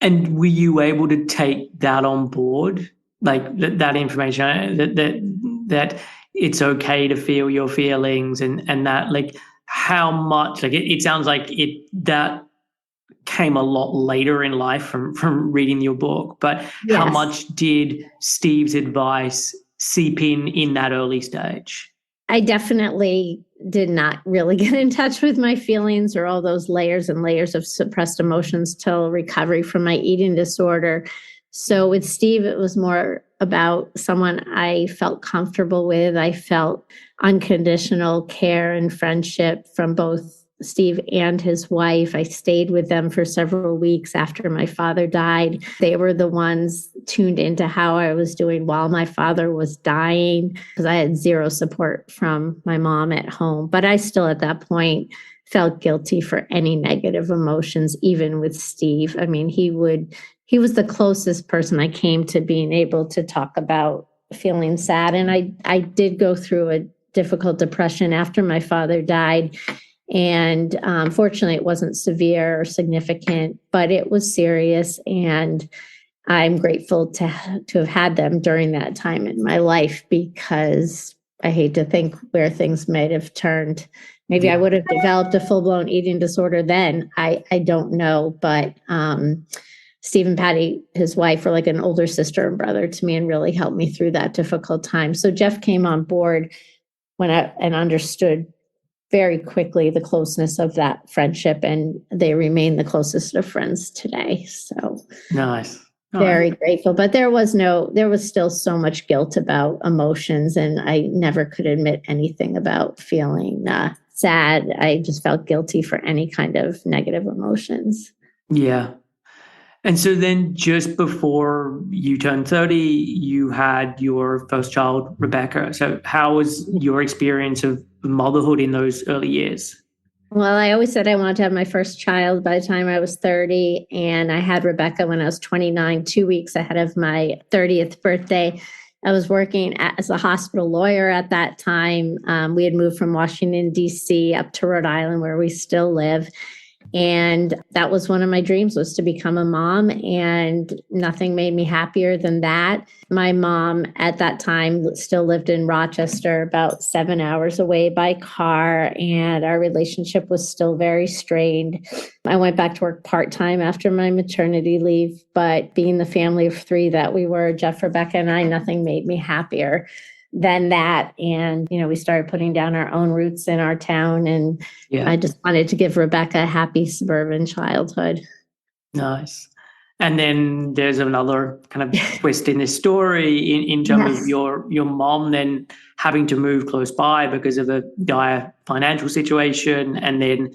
And were you able to take that on board? Like that information, that it's okay to feel your feelings, and that, like, how much, like, it sounds like that came a lot later in life from reading your book, but how much did Steve's advice seep in that early stage? I definitely did not really get in touch with my feelings or all those layers and layers of suppressed emotions till recovery from my eating disorder. So with Steve, it was more about someone I felt comfortable with. I felt unconditional care and friendship from both Steve and his wife. I stayed with them for several weeks after my father died. They were the ones tuned into how I was doing while my father was dying, because I had zero support from my mom at home. But I still, at that point, felt guilty for any negative emotions, even with Steve. I mean, he was the closest person I came to being able to talk about feeling sad. And I did go through a difficult depression after my father died. And fortunately, it wasn't severe or significant, but it was serious. And I'm grateful to have had them during that time in my life, because I hate to think where things might have turned. Maybe I would have developed a full-blown eating disorder then. I don't know. But Steve and Patty, his wife, were like an older sister and brother to me and really helped me through that difficult time. So Jeff came on board and understood very quickly the closeness of that friendship, and they remain the closest of friends today. So nice. Very grateful. But there was still so much guilt about emotions, and I never could admit anything about feeling sad. I just felt guilty for any kind of negative emotions. Yeah. And so then just before you turned 30, you had your first child, Rebecca. So how was your experience of motherhood in those early years? Well, I always said I wanted to have my first child by the time I was 30, and I had Rebecca when I was 29, 2 weeks ahead of my 30th birthday. I was working as a hospital lawyer at that time. We had moved from Washington, D.C. up to Rhode Island, where we still live. And that was one of my dreams, was to become a mom, and nothing made me happier than that. My mom at that time still lived in Rochester, about 7 hours away by car, and our relationship was still very strained. I went back to work part-time after my maternity leave, but being the family of three that we were, Jeff, Rebecca, and I, nothing made me happier than that. And, we started putting down our own roots in our town, and I just wanted to give Rebecca a happy suburban childhood. Nice. And then there's another kind of twist in this story in terms of your mom then having to move close by because of a dire financial situation. And then,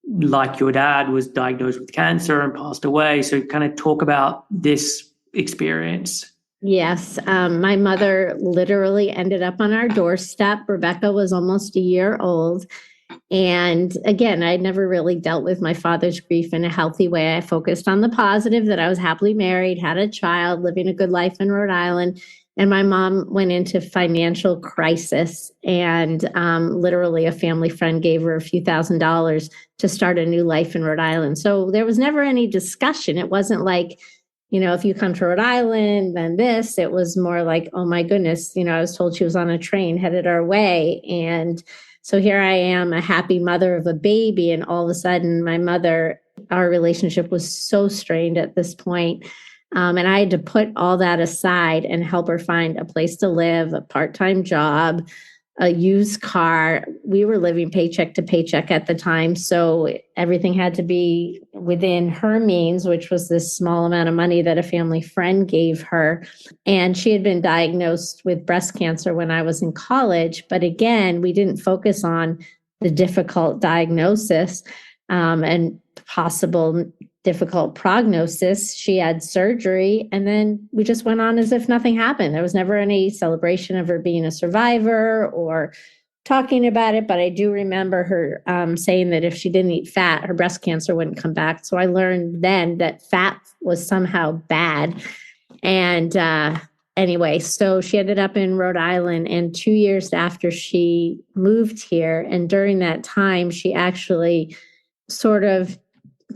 like your dad, was diagnosed with cancer and passed away. So kind of talk about this experience. Yes. My mother literally ended up on our doorstep. Rebecca was almost a year old. And again, I never really dealt with my father's grief in a healthy way. I focused on the positive, that I was happily married, had a child, living a good life in Rhode Island. And my mom went into financial crisis, and literally a family friend gave her a few $1,000s to start a new life in Rhode Island. So there was never any discussion. It wasn't like, if you come to Rhode Island, then this. It was more like, oh my goodness, I was told she was on a train headed our way. And so here I am, a happy mother of a baby. And all of a sudden, my mother, our relationship was so strained at this point. And I had to put all that aside and help her find a place to live, a part-time job, a used car. We were living paycheck to paycheck at the time. So everything had to be within her means, which was this small amount of money that a family friend gave her. And she had been diagnosed with breast cancer when I was in college. But again, we didn't focus on the difficult diagnosis. and possible difficult prognosis. She had surgery, and then we just went on as if nothing happened. There was never any celebration of her being a survivor or talking about it, but I do remember her saying that if she didn't eat fat, her breast cancer wouldn't come back. So I learned then that fat was somehow bad. And anyway, so she ended up in Rhode Island, and 2 years after she moved here, and during that time, she actually sort of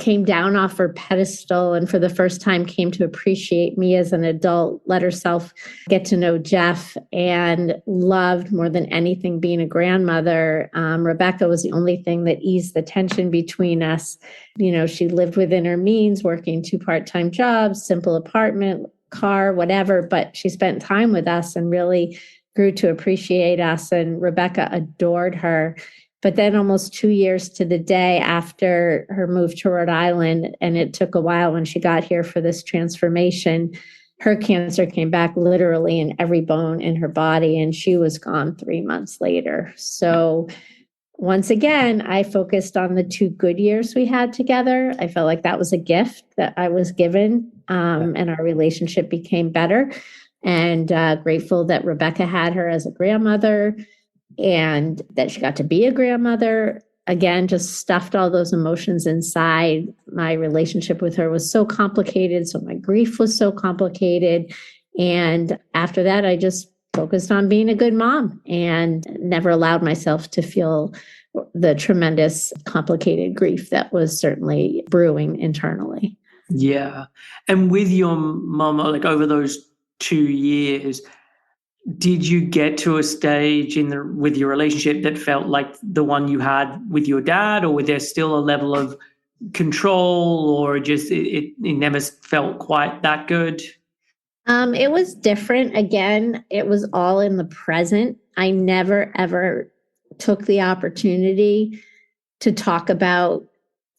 came down off her pedestal and for the first time came to appreciate me as an adult, let herself get to know Jeff, and loved more than anything being a grandmother. Rebecca was the only thing that eased the tension between us. You know, she lived within her means, working 2 part-time jobs, simple apartment, car, whatever, but she spent time with us and really grew to appreciate us, and Rebecca adored her. But then almost 2 years to the day after her move to Rhode Island, and it took a while when she got here for this transformation, her cancer came back literally in every bone in her body, and she was gone 3 months later. So once again, I focused on the 2 good years we had together. I felt like that was a gift that I was given, and our relationship became better. And grateful that Rebecca had her as a grandmother, and that she got to be a grandmother. Again, just stuffed all those emotions inside. My relationship with her was so complicated. So my grief was so complicated. And after that, I just focused on being a good mom and never allowed myself to feel the tremendous complicated grief that was certainly brewing internally. Yeah. And with your mom, like over those 2 years, did you get to a stage with your relationship that felt like the one you had with your dad, or was there still a level of control, or just it never felt quite that good? It was different. Again, it was all in the present. I never, ever took the opportunity to talk about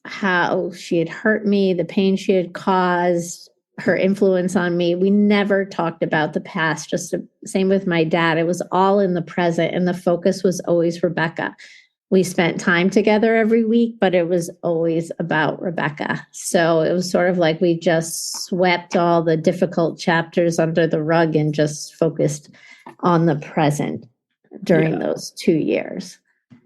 how she had hurt me, the pain she had caused, her influence on me. We never talked about the past, just the same with my dad. It was all in the present, and the focus was always Rebecca. We spent time together every week, but it was always about Rebecca. So it was sort of like we just swept all the difficult chapters under the rug and just focused on the present during those 2 years.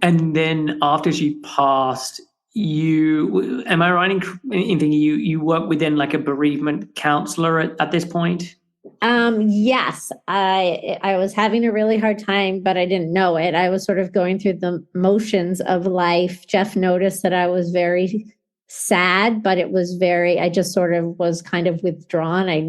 And then after she passed, am I right in thinking you work within like a bereavement counselor at this point? Yes, I was having a really hard time, but I didn't know it. I was sort of going through the motions of life. Jeff noticed that I was very sad, but I just sort of was kind of withdrawn. I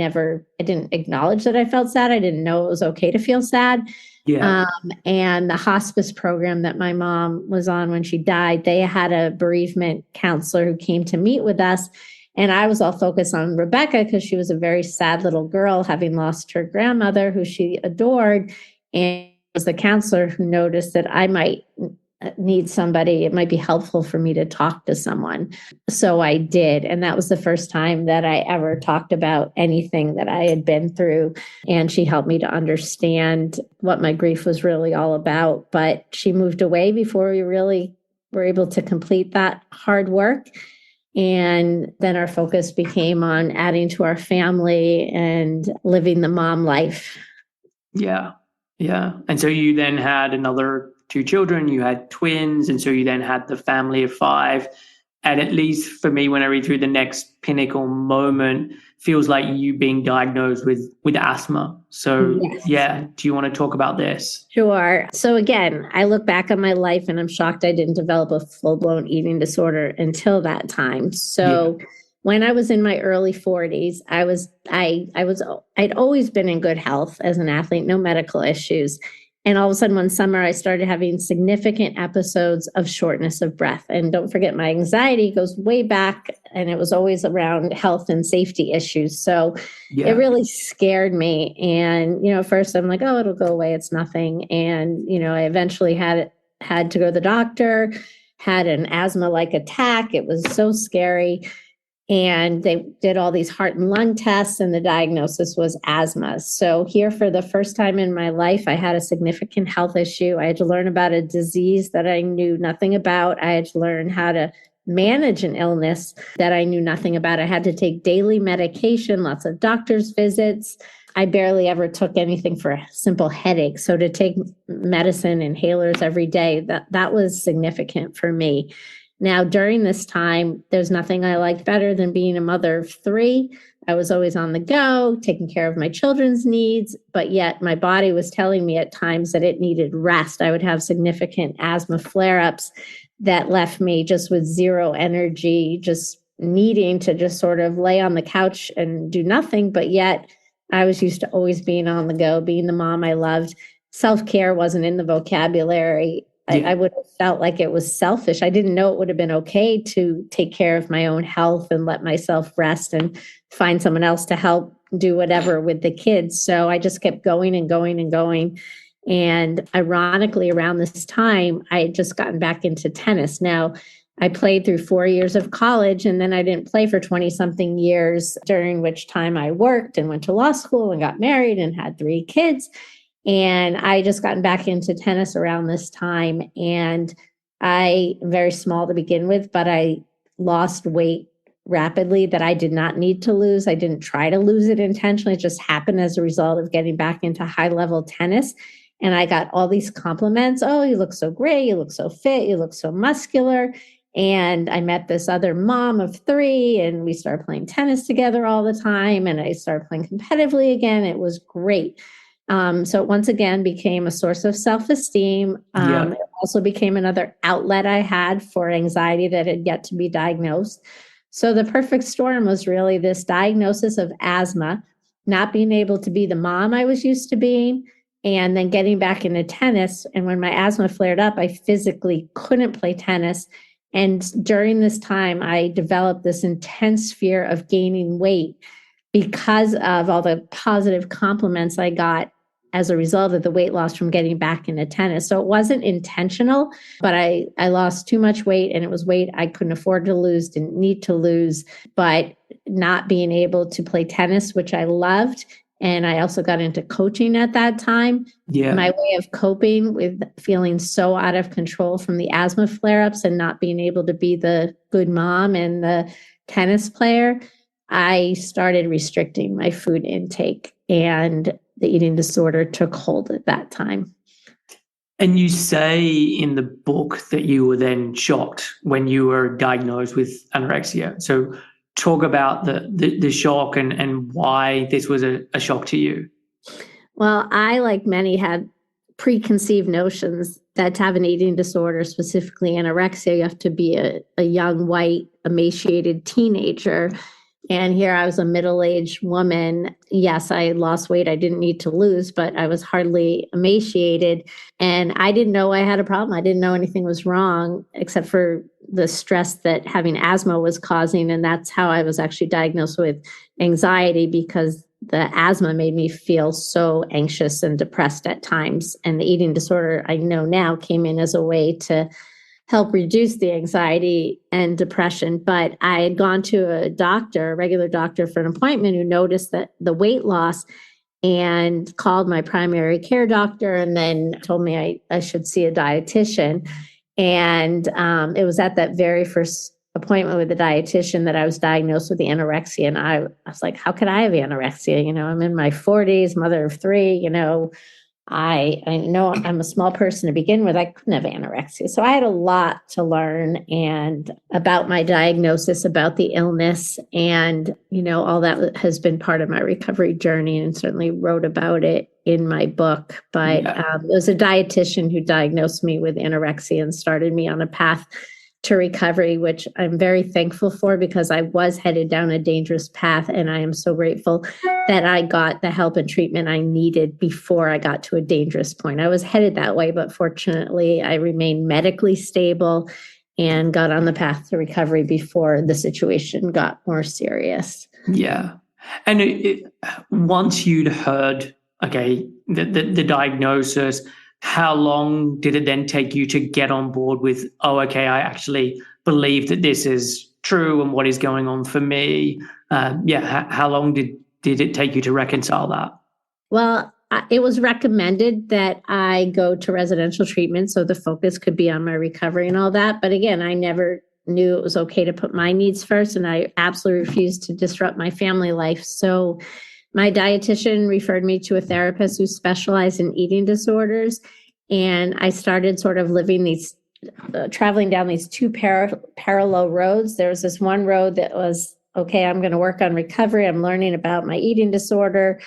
didn't acknowledge that I felt sad. I didn't know it was okay to feel sad. Yeah. And the hospice program that my mom was on when she died, they had a bereavement counselor who came to meet with us. And I was all focused on Rebecca because she was a very sad little girl, having lost her grandmother who she adored. And it was the counselor who noticed that I might need somebody. It might be helpful for me to talk to someone. So I did. And that was the first time that I ever talked about anything that I had been through. And she helped me to understand what my grief was really all about. But she moved away before we really were able to complete that hard work. And then our focus became on adding to our family and living the mom life. Yeah. Yeah. And so you then had another 2 children, you had twins, and so you then had the family of 5. And at least for me, when I read through, the next pinnacle moment feels like you being diagnosed with asthma. So Yes. Yeah, do you want to talk about this? Sure. So again, I look back on my life and I'm shocked I didn't develop a full-blown eating disorder until that time. So when I was in my early 40s, I'd always been in good health as an athlete, no medical issues. And all of a sudden, one summer, I started having significant episodes of shortness of breath. And don't forget, my anxiety goes way back, and it was always around health and safety issues. So it really scared me. And, at first I'm like, oh, it'll go away. It's nothing. And, I eventually had to go to the doctor, had an asthma-like attack. It was so scary. And they did all these heart and lung tests, and the diagnosis was asthma. So here, for the first time in my life, I had a significant health issue. I had to learn about a disease that I knew nothing about. I had to learn how to manage an illness that I knew nothing about. I had to take daily medication, lots of doctor's visits. I barely ever took anything for a simple headache. So to take medicine, inhalers every day, that was significant for me. Now, during this time, there's nothing I liked better than being a mother of three. I was always on the go, taking care of my children's needs, but yet my body was telling me at times that it needed rest. I would have significant asthma flare-ups that left me just with zero energy, just needing to just sort of lay on the couch and do nothing. But yet I was used to always being on the go, being the mom I loved. Self-care wasn't in the vocabulary. I would have felt like it was selfish. I didn't know it would have been okay to take care of my own health and let myself rest and find someone else to help do whatever with the kids. So I just kept going and going and going. And ironically, around this time, I had just gotten back into tennis. Now, I played through 4 years of college, and then I didn't play for 20 something years, during which time I worked and went to law school and got married and had 3 kids. And I just gotten back into tennis around this time. And I am very small to begin with, but I lost weight rapidly that I did not need to lose. I didn't try to lose it intentionally. It just happened as a result of getting back into high level tennis. And I got all these compliments. Oh, you look so great. You look so fit. You look so muscular. And I met this other mom of 3, and we started playing tennis together all the time. And I started playing competitively again. It was great. So it once again became a source of self-esteem. It also became another outlet I had for anxiety that had yet to be diagnosed. So the perfect storm was really this diagnosis of asthma, not being able to be the mom I was used to being, and then getting back into tennis. And when my asthma flared up, I physically couldn't play tennis. And during this time, I developed this intense fear of gaining weight because of all the positive compliments I got as a result of the weight loss from getting back into tennis. So it wasn't intentional, but I lost too much weight, and it was weight I couldn't afford to lose, didn't need to lose, but not being able to play tennis, which I loved. And I also got into coaching at that time. My way of coping with feeling so out of control from the asthma flare-ups and not being able to be the good mom and the tennis player, I started restricting my food intake, and the eating disorder took hold at that time. And you say in the book that you were then shocked when you were diagnosed with anorexia. So talk about the shock and why this was a shock to you. Well, I, like many, had preconceived notions that to have an eating disorder, specifically anorexia, you have to be a young, white, emaciated teenager. And here I was a middle-aged woman. Yes, I lost weight I didn't need to lose, but I was hardly emaciated. And I didn't know I had a problem. I didn't know anything was wrong, except for the stress that having asthma was causing. And that's how I was actually diagnosed with anxiety, because the asthma made me feel so anxious and depressed at times. And the eating disorder, I know now, came in as a way to help reduce the anxiety and depression. But I had gone to a regular doctor for an appointment, who noticed that the weight loss and called my primary care doctor, and then told me I should see a dietitian. And it was at that very first appointment with the dietitian that I was diagnosed with the anorexia. And I was like, how could I have anorexia? I'm in my 40s, mother of 3, I know I'm a small person to begin with. I couldn't have anorexia. So I had a lot to learn and about my diagnosis, about the illness, and, all that has been part of my recovery journey, and certainly wrote about it in my book. But it was a dietitian who diagnosed me with anorexia and started me on a path to recovery, which I'm very thankful for, because I was headed down a dangerous path. And I am so grateful that I got the help and treatment I needed before I got to a dangerous point. I was headed that way, but fortunately I remained medically stable and got on the path to recovery before the situation got more serious. Yeah. And once you'd heard, the diagnosis, how long did it then take you to get on board with, I actually believe that this is true and what is going on for me? How long did it take you to reconcile that? Well, it was recommended that I go to residential treatment so the focus could be on my recovery and all that. But again, I never knew it was okay to put my needs first, and I absolutely refused to disrupt my family life. So my dietitian referred me to a therapist who specialized in eating disorders. And I started sort of living these, traveling down these two parallel roads. There was this one road that was, okay, I'm going to work on recovery. I'm learning about my eating disorder,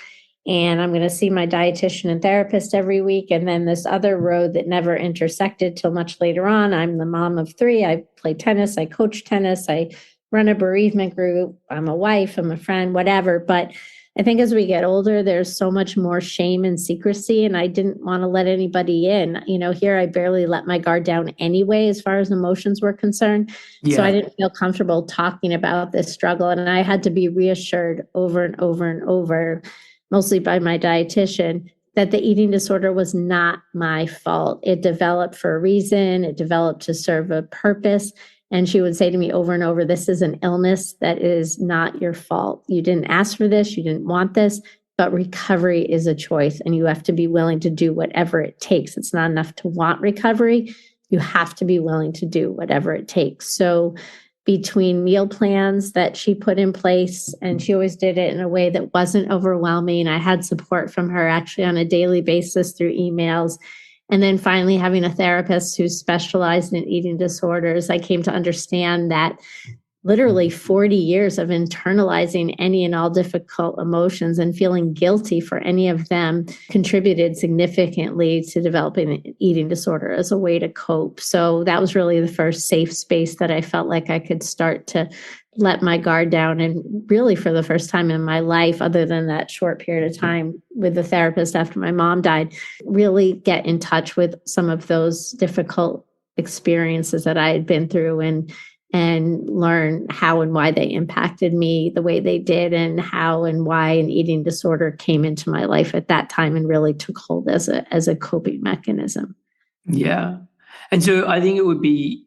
and I'm going to see my dietitian and therapist every week. And then this other road that never intersected till much later on. I'm the mom of three. I play tennis. I coach tennis. I run a bereavement group. I'm a wife. I'm a friend, whatever. But I think as we get older, there's so much more shame and secrecy, and I didn't want to let anybody in. Here I barely let my guard down anyway, as far as emotions were concerned. Yeah. So I didn't feel comfortable talking about this struggle. And I had to be reassured over and over and over, mostly by my dietitian, that the eating disorder was not my fault. It developed for a reason. It developed to serve a purpose. And she would say to me over and over, this is an illness that is not your fault. You didn't ask for this. You didn't want this, but recovery is a choice, and you have to be willing to do whatever it takes. It's not enough to want recovery. You have to be willing to do whatever it takes. So between meal plans that she put in place, and she always did it in a way that wasn't overwhelming. I had support from her actually on a daily basis through emails. And then finally having a therapist who specialized in eating disorders, I came to understand that literally 40 years of internalizing any and all difficult emotions and feeling guilty for any of them contributed significantly to developing an eating disorder as a way to cope. So that was really the first safe space that I felt like I could start to let my guard down, and really for the first time in my life, other than that short period of time with the therapist after my mom died, really get in touch with some of those difficult experiences that I had been through, and learn how and why they impacted me the way they did, and how and why an eating disorder came into my life at that time and really took hold as a coping mechanism. Yeah. And so I think it would be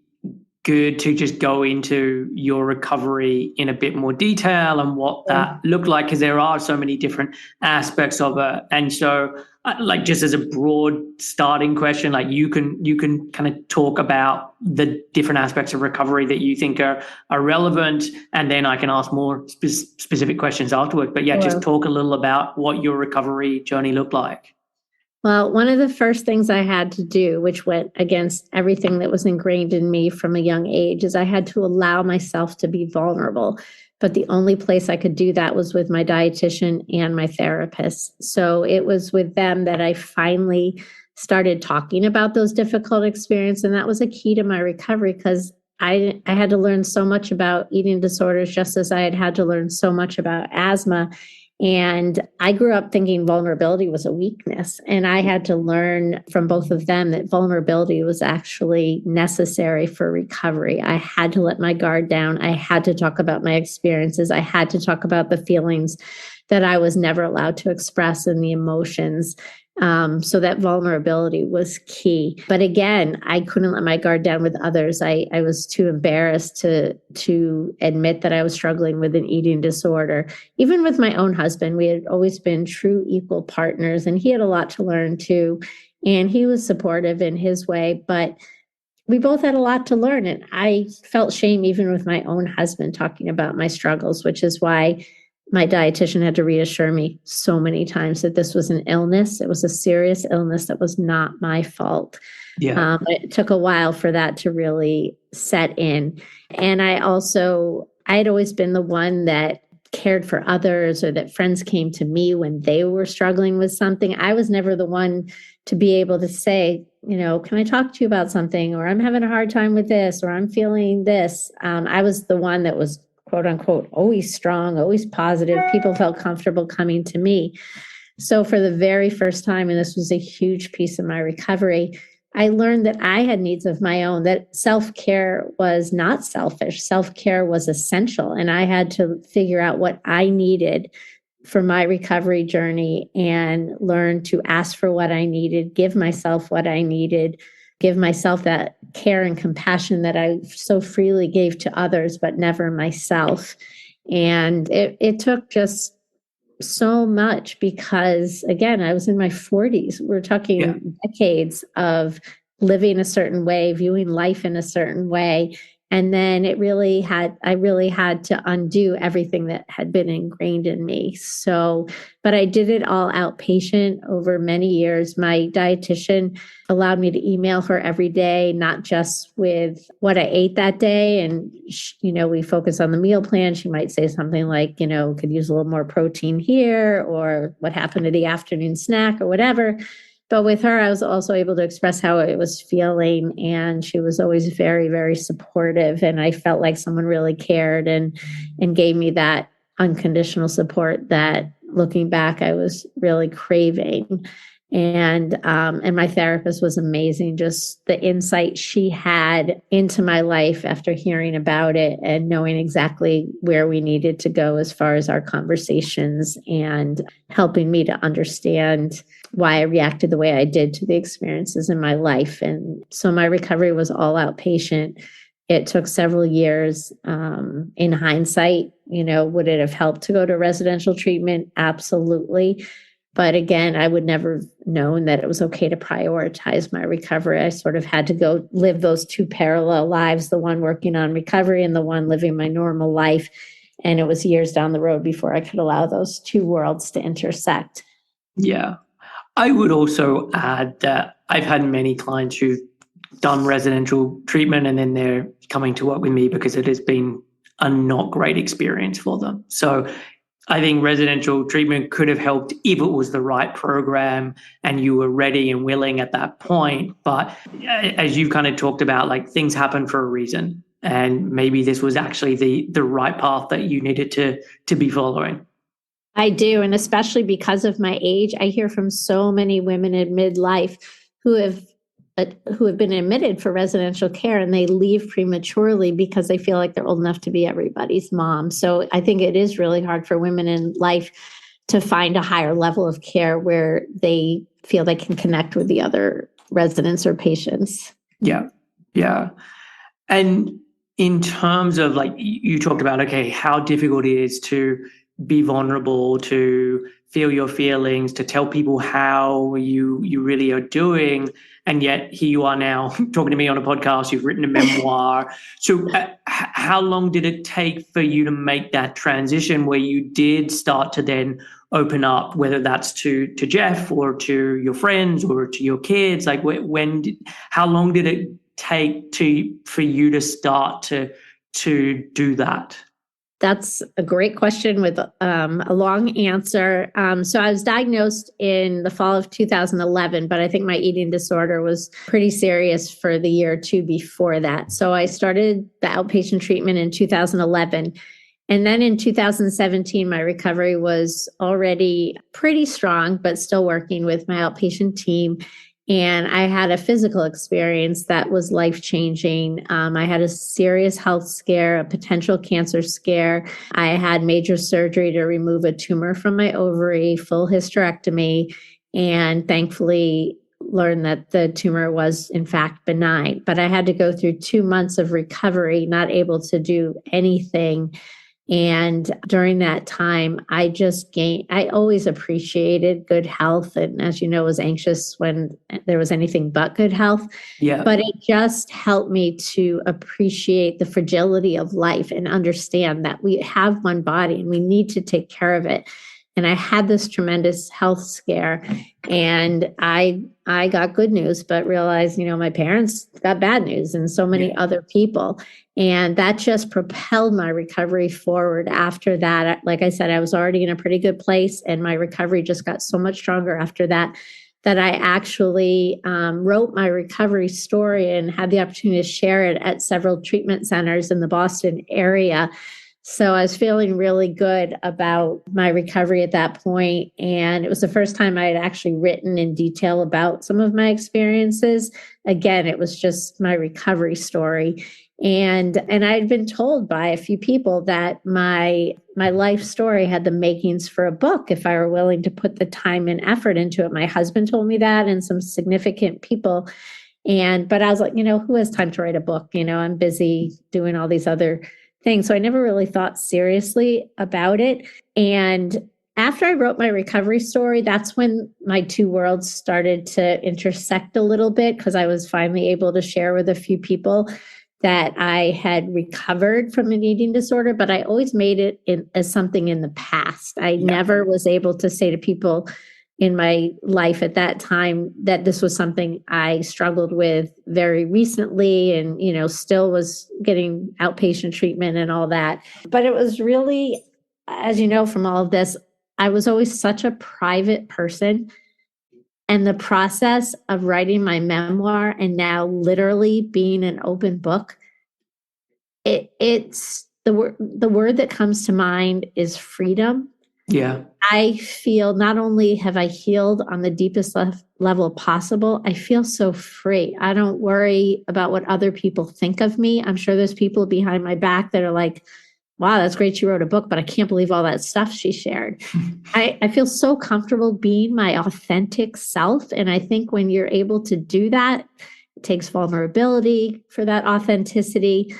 good to just go into your recovery in a bit more detail and what that looked like, because there are so many different aspects of it. And so like, just as a broad starting question, like you can kind of talk about the different aspects of recovery that you think are relevant, and then I can ask more specific questions afterward. But yeah, just talk a little about what your recovery journey looked like. Well, one of the first things I had to do, which went against everything that was ingrained in me from a young age, is I had to allow myself to be vulnerable. But the only place I could do that was with my dietitian and my therapist. So it was with them that I finally started talking about those difficult experiences. And that was a key to my recovery, because I had to learn so much about eating disorders, just as I had to learn so much about asthma. And I grew up thinking vulnerability was a weakness. And I had to learn from both of them that vulnerability was actually necessary for recovery. I had to let my guard down. I had to talk about my experiences. I had to talk about the feelings that I was never allowed to express, and the emotions. So that vulnerability was key. But again, I couldn't let my guard down with others. I was too embarrassed to admit that I was struggling with an eating disorder. Even with my own husband, we had always been true equal partners, and he had a lot to learn too. And he was supportive in his way, but we both had a lot to learn. And I felt shame even with my own husband talking about my struggles, which is why my dietitian had to reassure me so many times that this was an illness. It was a serious illness that was not my fault. Yeah. It took a while for that to really set in. And I had always been the one that cared for others, or that friends came to me when they were struggling with something. I was never the one to be able to say, can I talk to you about something? Or I'm having a hard time with this, or I'm feeling this. I was the one that was, quote unquote, always strong, always positive. People felt comfortable coming to me. So for the very first time, and this was a huge piece of my recovery, I learned that I had needs of my own, that self-care was not selfish. Self-care was essential. And I had to figure out what I needed for my recovery journey and learn to ask for what I needed, give myself what I needed, give myself that care and compassion that I so freely gave to others, but never myself. And it took just so much, because again, I was in my 40s. We're talking decades of living a certain way, viewing life in a certain way. And then I really had to undo everything that had been ingrained in me. So, but I did it all outpatient over many years. My dietitian allowed me to email her every day, not just with what I ate that day. And, we focus on the meal plan. She might say something like, could use a little more protein here, or what happened to the afternoon snack or whatever. But with her, I was also able to express how I was feeling. And she was always very, very supportive. And I felt like someone really cared and gave me that unconditional support that, looking back, I was really craving. And my therapist was amazing. Just the insight she had into my life after hearing about it and knowing exactly where we needed to go as far as our conversations, and helping me to understand why I reacted the way I did to the experiences in my life. And so my recovery was all outpatient. It took several years. In hindsight, would it have helped to go to residential treatment? Absolutely. But again, I would never have known that it was okay to prioritize my recovery. I sort of had to go live those two parallel lives, the one working on recovery and the one living my normal life. And it was years down the road before I could allow those two worlds to intersect. Yeah. I would also add that I've had many clients who've done residential treatment and then they're coming to work with me because it has been a not great experience for them. So I think residential treatment could have helped if it was the right program and you were ready and willing at that point. But as you've kind of talked about, like, things happen for a reason. And maybe this was actually the right path that you needed to be following. I do. And especially because of my age, I hear from so many women in midlife who have been admitted for residential care, and they leave prematurely because they feel like they're old enough to be everybody's mom. So I think it is really hard for women in life to find a higher level of care where they feel they can connect with the other residents or patients. Yeah. Yeah. And in terms of, like, you talked about, okay, how difficult it is to be vulnerable, to feel your feelings, to tell people how you really are doing. And yet here you are now talking to me on a podcast, you've written a memoir. So how long did it take for you to make that transition where you did start to then open up, whether that's to Jeff or to your friends or to your kids? Like, how long did it take for you to start to do that? That's a great question with a long answer. So I was diagnosed in the fall of 2011, but I think my eating disorder was pretty serious for the year or two before that. So I started the outpatient treatment in 2011. And then in 2017, my recovery was already pretty strong, but still working with my outpatient team. And I had a physical experience that was life-changing. I had a serious health scare, a potential cancer scare. I had major surgery to remove a tumor from my ovary, full hysterectomy, and thankfully learned that the tumor was in fact benign. But I had to go through 2 months of recovery, not able to do anything. And during that time, I always appreciated good health. And as you know, was anxious when there was anything but good health. Yeah. But it just helped me to appreciate the fragility of life and understand that we have one body and we need to take care of it. And I had this tremendous health scare, and I got good news, but realized, my parents got bad news, and so many other people. And that just propelled my recovery forward. After that, like I said, I was already in a pretty good place, and my recovery just got so much stronger after that, that I actually wrote my recovery story and had the opportunity to share it at several treatment centers in the Boston area. So I was feeling really good about my recovery at that point. And it was the first time I had actually written in detail about some of my experiences. Again, it was just my recovery story. And I'd been told by a few people that my life story had the makings for a book if I were willing to put the time and effort into it. My husband told me that, and some significant people. But I was like, who has time to write a book? I'm busy doing all these other things. So I never really thought seriously about it. And after I wrote my recovery story, that's when my two worlds started to intersect a little bit, because I was finally able to share with a few people that I had recovered from an eating disorder, but I always made it as something in the past. I never was able to say to people in my life at that time that this was something I struggled with very recently and, still was getting outpatient treatment and all that. But it was really, as you know, from all of this, I was always such a private person. And the process of writing my memoir and now literally being an open book, it's the word that comes to mind is freedom. Yeah. I feel not only have I healed on the deepest level possible, I feel so free. I don't worry about what other people think of me. I'm sure there's people behind my back that are like, wow, that's great. She wrote a book, but I can't believe all that stuff she shared. I feel so comfortable being my authentic self. And I think when you're able to do that, it takes vulnerability for that authenticity.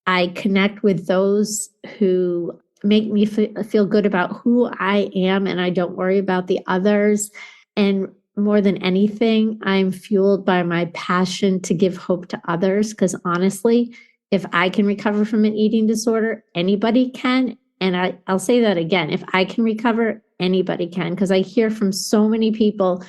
I connect with those who make me feel good about who I am, and I don't worry about the others. And more than anything, I'm fueled by my passion to give hope to others, because honestly, if I can recover from an eating disorder, anybody can. And I'll say that again, if I can recover, anybody can, because I hear from so many people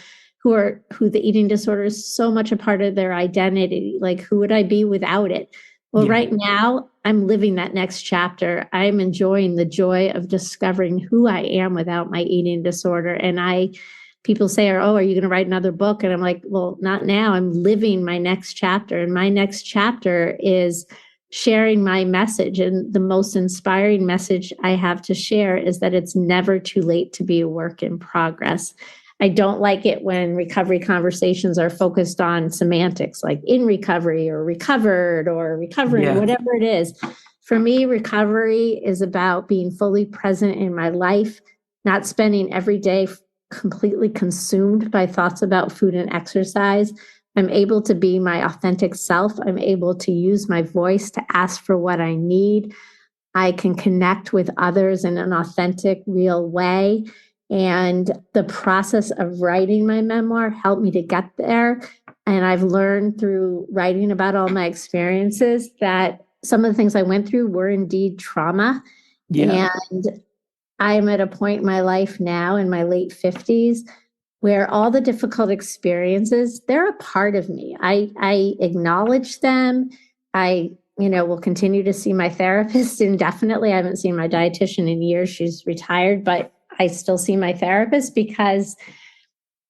who the eating disorder is so much a part of their identity. Like, who would I be without it? Well, right now, I'm living that next chapter. I'm enjoying the joy of discovering who I am without my eating disorder. And people say, oh, are you going to write another book? And I'm like, well, not now. I'm living my next chapter. And my next chapter is sharing my message. And the most inspiring message I have to share is that it's never too late to be a work in progress. I don't like it when recovery conversations are focused on semantics, like in recovery or recovered or recovering, whatever it is. For me, recovery is about being fully present in my life, not spending every day completely consumed by thoughts about food and exercise. I'm able to be my authentic self. I'm able to use my voice to ask for what I need. I can connect with others in an authentic, real way. And the process of writing my memoir helped me to get there. And I've learned through writing about all my experiences that some of the things I went through were indeed trauma. And I'm at a point in my life now in my late 50s where all the difficult experiences, they're a part of me. I acknowledge them. I will continue to see my therapist indefinitely. I haven't seen my dietitian in years. She's retired, but I still see my therapist because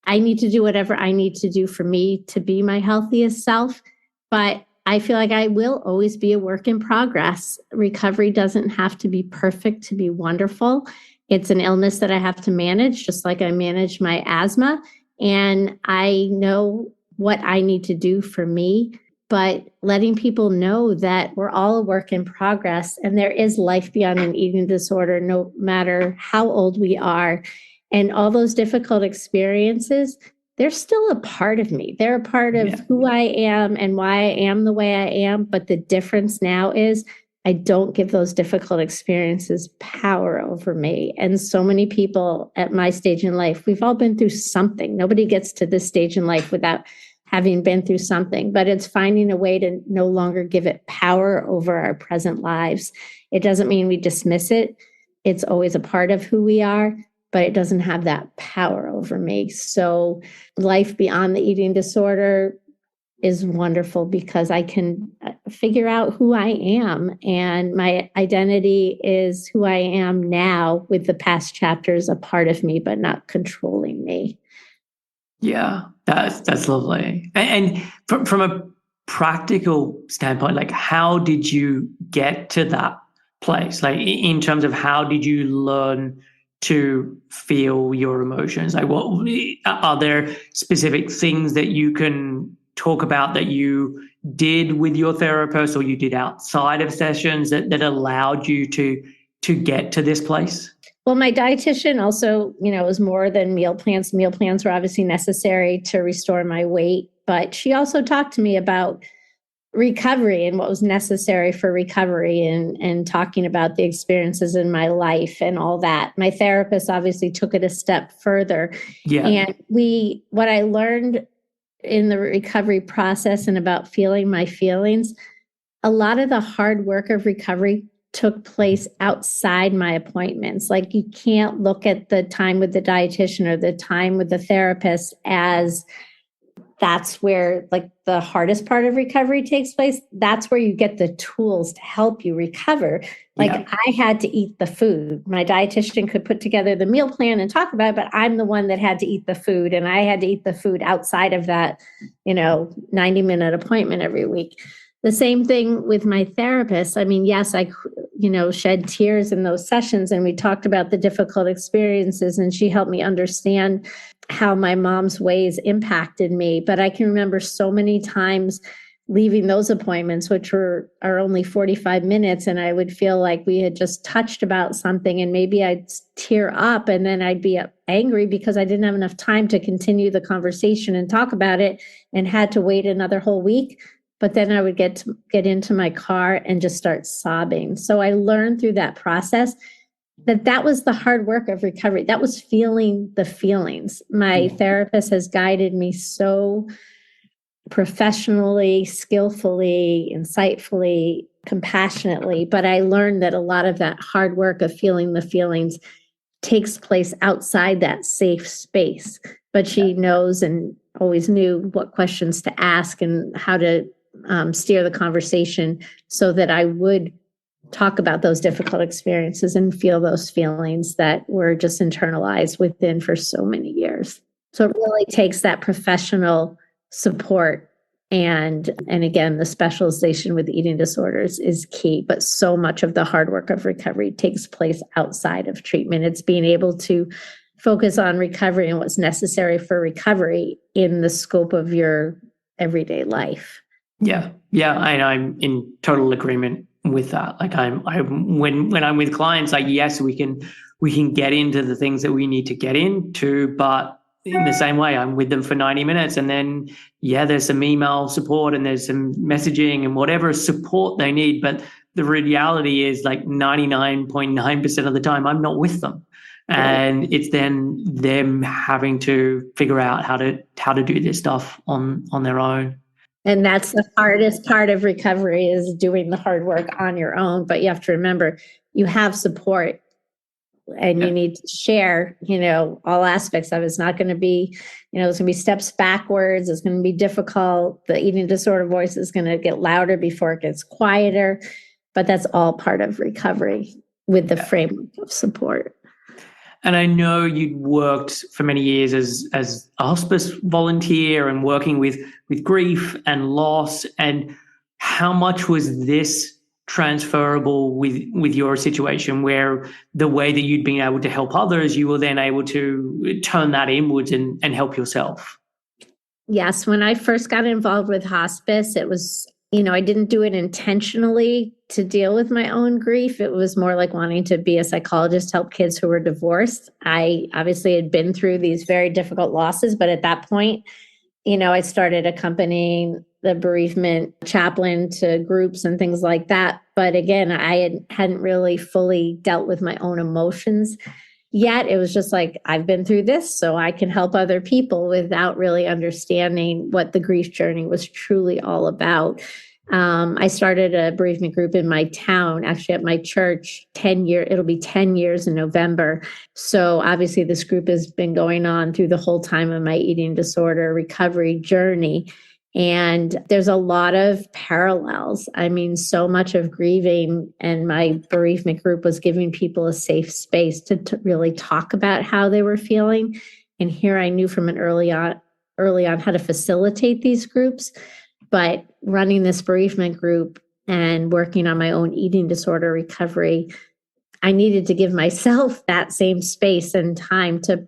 I need to do whatever I need to do for me to be my healthiest self. But I feel like I will always be a work in progress. Recovery doesn't have to be perfect to be wonderful. It's an illness that I have to manage, just like I manage my asthma. And I know what I need to do for me, but letting people know that we're all a work in progress and there is life beyond an eating disorder, no matter how old we are. And all those difficult experiences, they're still a part of me. They're a part of who I am and why I am the way I am. But the difference now is I don't give those difficult experiences power over me. And so many people at my stage in life, we've all been through something. Nobody gets to this stage in life without having been through something, but it's finding a way to no longer give it power over our present lives. It doesn't mean we dismiss it. It's always a part of who we are, but it doesn't have that power over me. So life beyond the eating disorder is wonderful because I can figure out who I am, and my identity is who I am now, with the past chapters a part of me, but not controlling me. Yeah, that's lovely. And from a practical standpoint, like, how did you get to that place? Like, in terms of how did you learn to feel your emotions? Like, what are there specific things that you can talk about that you did with your therapist or you did outside of sessions that allowed you to get to this place? Well, my dietitian also, was more than meal plans. Meal plans were obviously necessary to restore my weight, but she also talked to me about recovery and what was necessary for recovery, and talking about the experiences in my life and all that. My therapist obviously took it a step further. And what I learned in the recovery process and about feeling my feelings, a lot of the hard work of recovery took place outside my appointments. Like, you can't look at the time with the dietitian or the time with the therapist as that's where like the hardest part of recovery takes place. That's where you get the tools to help you recover. Like, I had to eat the food. My dietitian could put together the meal plan and talk about it, but I'm the one that had to eat the food, and I had to eat the food outside of that, 90-minute appointment every week. The same thing with my therapist. I mean, yes, I, shed tears in those sessions, and we talked about the difficult experiences, and she helped me understand how my mom's ways impacted me. But I can remember so many times leaving those appointments, which are only 45 minutes, and I would feel like we had just touched about something, and maybe I'd tear up, and then I'd be angry because I didn't have enough time to continue the conversation and talk about it, and had to wait another whole week. But then I would get into my car and just start sobbing. So I learned through that process that was the hard work of recovery. That was feeling the feelings. My therapist has guided me so professionally, skillfully, insightfully, compassionately. But I learned that a lot of that hard work of feeling the feelings takes place outside that safe space. But she knows and always knew what questions to ask and how to steer the conversation so that I would talk about those difficult experiences and feel those feelings that were just internalized within for so many years. So it really takes that professional support. And again, the specialization with eating disorders is key, but so much of the hard work of recovery takes place outside of treatment. It's being able to focus on recovery and what's necessary for recovery in the scope of your everyday life. Yeah. And I'm in total agreement with that. Like, when I'm with clients, like, yes, we can get into the things that we need to get into, but in the same way, I'm with them for 90 minutes, and then there's some email support and there's some messaging and whatever support they need. But the reality is, like, 99.9% of the time, I'm not with them. And it's then them having to figure out how to do this stuff on their own. And that's the hardest part of recovery, is doing the hard work on your own. But you have to remember, you have support, and you need to share, all aspects of it. It's not going to be, there's going to be steps backwards. It's going to be difficult. The eating disorder voice is going to get louder before it gets quieter. But that's all part of recovery with the framework of support. And I know you'd worked for many years as a hospice volunteer and working with grief and loss. And how much was this transferable with your situation, where the way that you'd been able to help others, you were then able to turn that inwards and help yourself? Yes. When I first got involved with hospice, it was, I didn't do it intentionally to deal with my own grief. It was more like wanting to be a psychologist, help kids who were divorced. I obviously had been through these very difficult losses, but at that point, I started accompanying the bereavement chaplain to groups and things like that. But again, I hadn't really fully dealt with my own emotions yet. It was just like, I've been through this, so I can help other people, without really understanding what the grief journey was truly all about. I started a bereavement group in my town, actually at my church, it'll be 10 years in November. So obviously this group has been going on through the whole time of my eating disorder recovery journey. And there's a lot of parallels. I mean, so much of grieving, and my bereavement group was giving people a safe space to really talk about how they were feeling. And here I knew from an early on how to facilitate these groups. But running this bereavement group and working on my own eating disorder recovery, I needed to give myself that same space and time to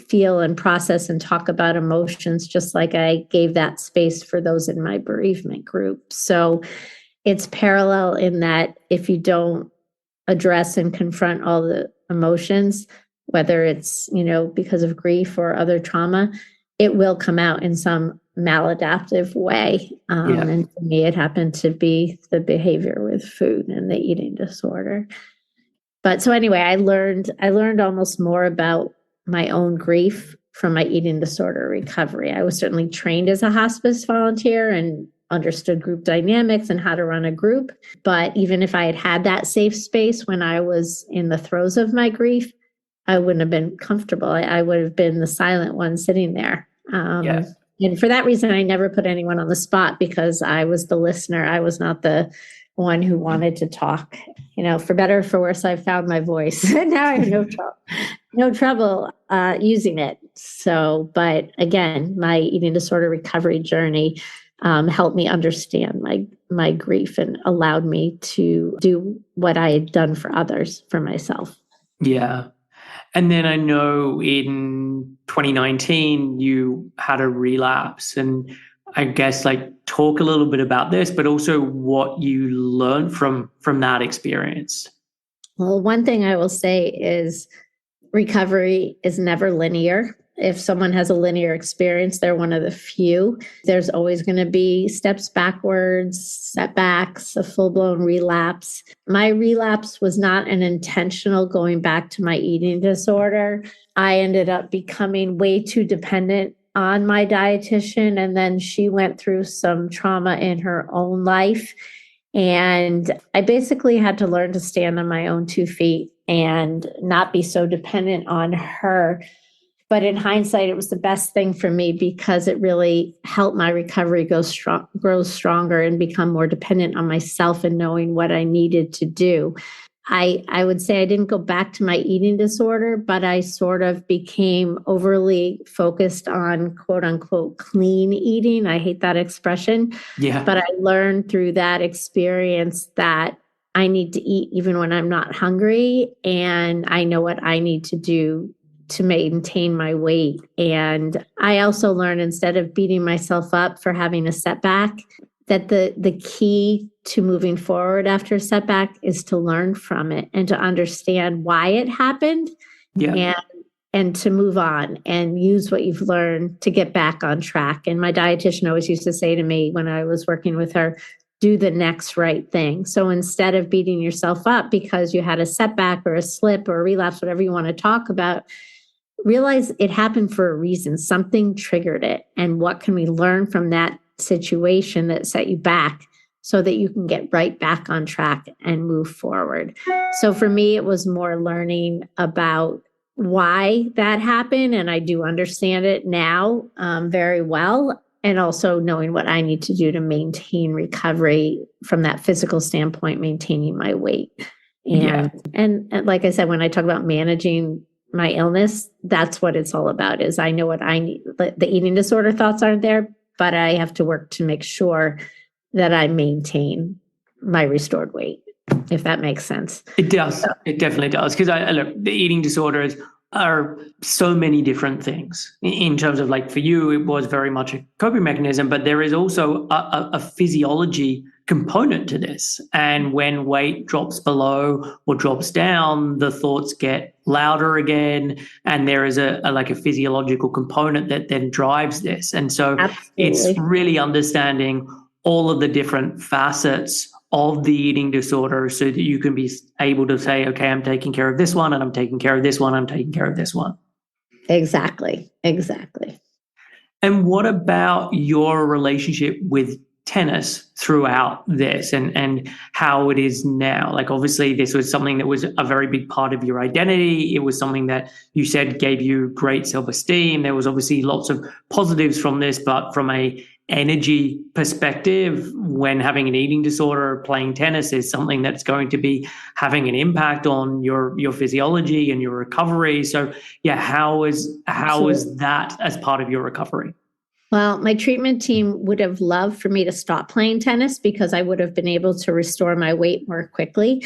feel and process and talk about emotions, just like I gave that space for those in my bereavement group. So it's parallel in that if you don't address and confront all the emotions, whether it's, because of grief or other trauma, it will come out in some maladaptive way. And for me, it happened to be the behavior with food and the eating disorder. But so anyway, I learned almost more about my own grief from my eating disorder recovery. I was certainly trained as a hospice volunteer and understood group dynamics and how to run a group. But even if I had had that safe space when I was in the throes of my grief, I wouldn't have been comfortable. I would have been the silent one sitting there. Yeah. And for that reason, I never put anyone on the spot because I was the listener. I was not the one who wanted to talk. For better or for worse, I found my voice. Now I have no trouble using it. So, but again, my eating disorder recovery journey helped me understand my grief and allowed me to do what I had done for others, for myself. Yeah. And then I know in 2019, you had a relapse, and I guess talk a little bit about this, but also what you learned from that experience. Well, one thing I will say is recovery is never linear. If someone has a linear experience, they're one of the few. There's always going to be steps backwards, setbacks, a full-blown relapse. My relapse was not an intentional going back to my eating disorder. I ended up becoming way too dependent on my dietitian, and then she went through some trauma in her own life. And I basically had to learn to stand on my own 2 feet and not be so dependent on her. But in hindsight, it was the best thing for me because it really helped my recovery grow stronger and become more dependent on myself and knowing what I needed to do. I would say I didn't go back to my eating disorder, but I sort of became overly focused on quote unquote clean eating. I hate that expression. Yeah. But I learned through that experience that I need to eat even when I'm not hungry. And I know what I need to do to maintain my weight. And I also learned, instead of beating myself up for having a setback, that the key to moving forward after a setback is to learn from it and to understand why it happened. Yeah. And to move on and use what you've learned to get back on track. And my dietitian always used to say to me when I was working with her, do the next right thing. So instead of beating yourself up because you had a setback or a slip or a relapse, whatever you want to talk about, realize it happened for a reason. Something triggered it. And what can we learn from that situation that set you back so that you can get right back on track and move forward? So for me, it was more learning about why that happened. And I do understand it now very well. And also knowing what I need to do to maintain recovery from that physical standpoint, maintaining my weight. And like I said, when I talk about managing my illness, that's what it's all about. Is I know what I need. The eating disorder thoughts aren't there, but I have to work to make sure that I maintain my restored weight, if that makes sense. It does. It definitely does. Because look, the eating disorders are so many different things in terms of, for you, it was very much a coping mechanism, but there is also a physiology component to this. And when weight drops below or drops down, the thoughts get louder again. And there is a physiological component that then drives this. And so It's really understanding all of the different facets of the eating disorder so that you can be able to say, okay, I'm taking care of this one, and I'm taking care of this one, I'm taking care of this one. Exactly. And what about your relationship with tennis throughout this and how it is now? Obviously, this was something that was a very big part of your identity. It was something that you said gave you great self-esteem. There was obviously lots of positives from this, but from a energy perspective, when having an eating disorder, playing tennis is something that's going to be having an impact on your physiology and your recovery. So how is that as part of your recovery? Well, my treatment team would have loved for me to stop playing tennis because I would have been able to restore my weight more quickly.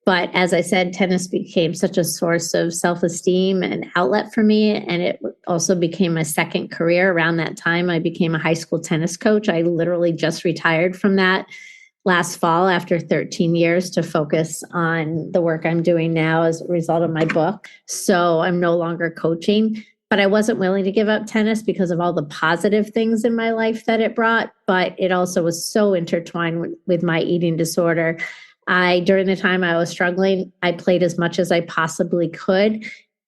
But as I said, tennis became such a source of self-esteem and outlet for me. And it also became my second career. Around that time, I became a high school tennis coach. I literally just retired from that last fall after 13 years to focus on the work I'm doing now as a result of my book. So I'm no longer coaching. But I wasn't willing to give up tennis because of all the positive things in my life that it brought. But it also was so intertwined with my eating disorder. During the time I was struggling, I played as much as I possibly could.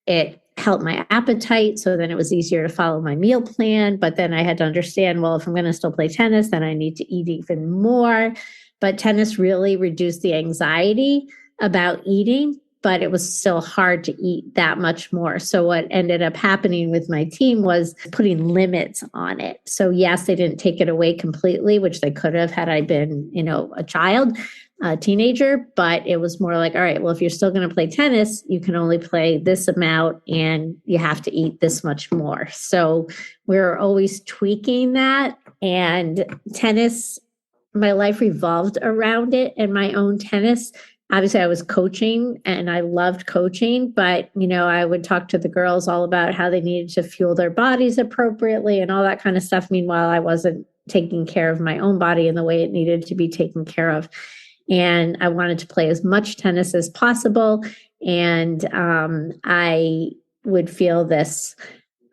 It helped my appetite. So then it was easier to follow my meal plan. But then I had to understand, well, if I'm going to still play tennis, then I need to eat even more. But tennis really reduced the anxiety about eating, but it was still hard to eat that much more. So what ended up happening with my team was putting limits on it. So yes, they didn't take it away completely, which they could have had I been, a child, a teenager, but it was more like, all right, well, if you're still going to play tennis, you can only play this amount and you have to eat this much more. So we're always tweaking that. And tennis, my life revolved around it and my own tennis. Obviously, I was coaching and I loved coaching, but, I would talk to the girls all about how they needed to fuel their bodies appropriately and all that kind of stuff. Meanwhile, I wasn't taking care of my own body in the way it needed to be taken care of. And I wanted to play as much tennis as possible. And I would feel this,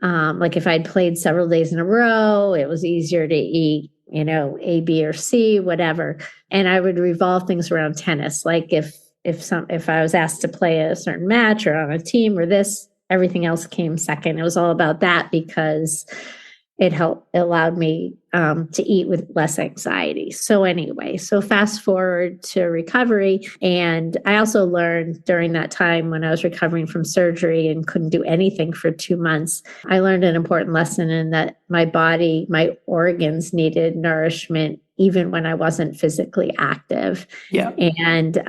like if I'd played several days in a row, it was easier to eat, A, B, or C, whatever. And I would revolve things around tennis. Like if I was asked to play a certain match or on a team or this, everything else came second. It was all about that because it allowed me to eat with less anxiety. So anyway, so fast forward to recovery. And I also learned during that time when I was recovering from surgery and couldn't do anything for 2 months, I learned an important lesson in that my body, my organs needed nourishment even when I wasn't physically active. Yeah. And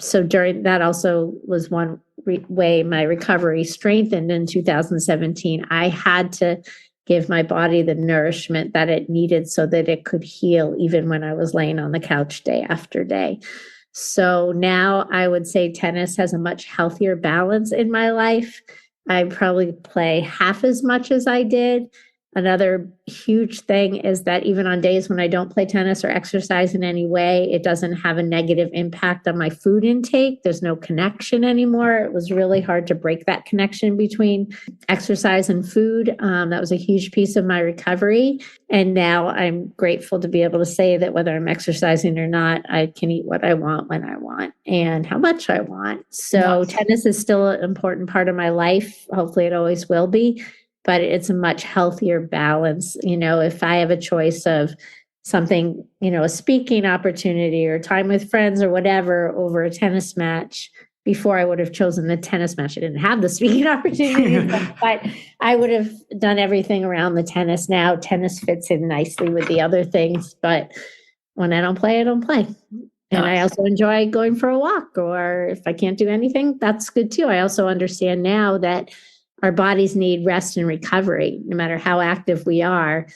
so during that also was one way my recovery strengthened in 2017. I had to give my body the nourishment that it needed so that it could heal even when I was laying on the couch day after day. So now I would say tennis has a much healthier balance in my life. I probably play half as much as I did. Another huge thing is that even on days when I don't play tennis or exercise in any way, it doesn't have a negative impact on my food intake. There's no connection anymore. It was really hard to break that connection between exercise and food. That was a huge piece of my recovery. And now I'm grateful to be able to say that whether I'm exercising or not, I can eat what I want when I want and how much I want. So tennis is still an important part of my life. Hopefully it always will be. But it's a much healthier balance. If I have a choice of something, a speaking opportunity or time with friends or whatever over a tennis match, before I would have chosen the tennis match. I didn't have the speaking opportunity, but I would have done everything around the tennis. Now tennis fits in nicely with the other things, but when I don't play, I don't play. And I also enjoy going for a walk, or if I can't do anything, that's good too. I also understand now that our bodies need rest and recovery, no matter how active we are.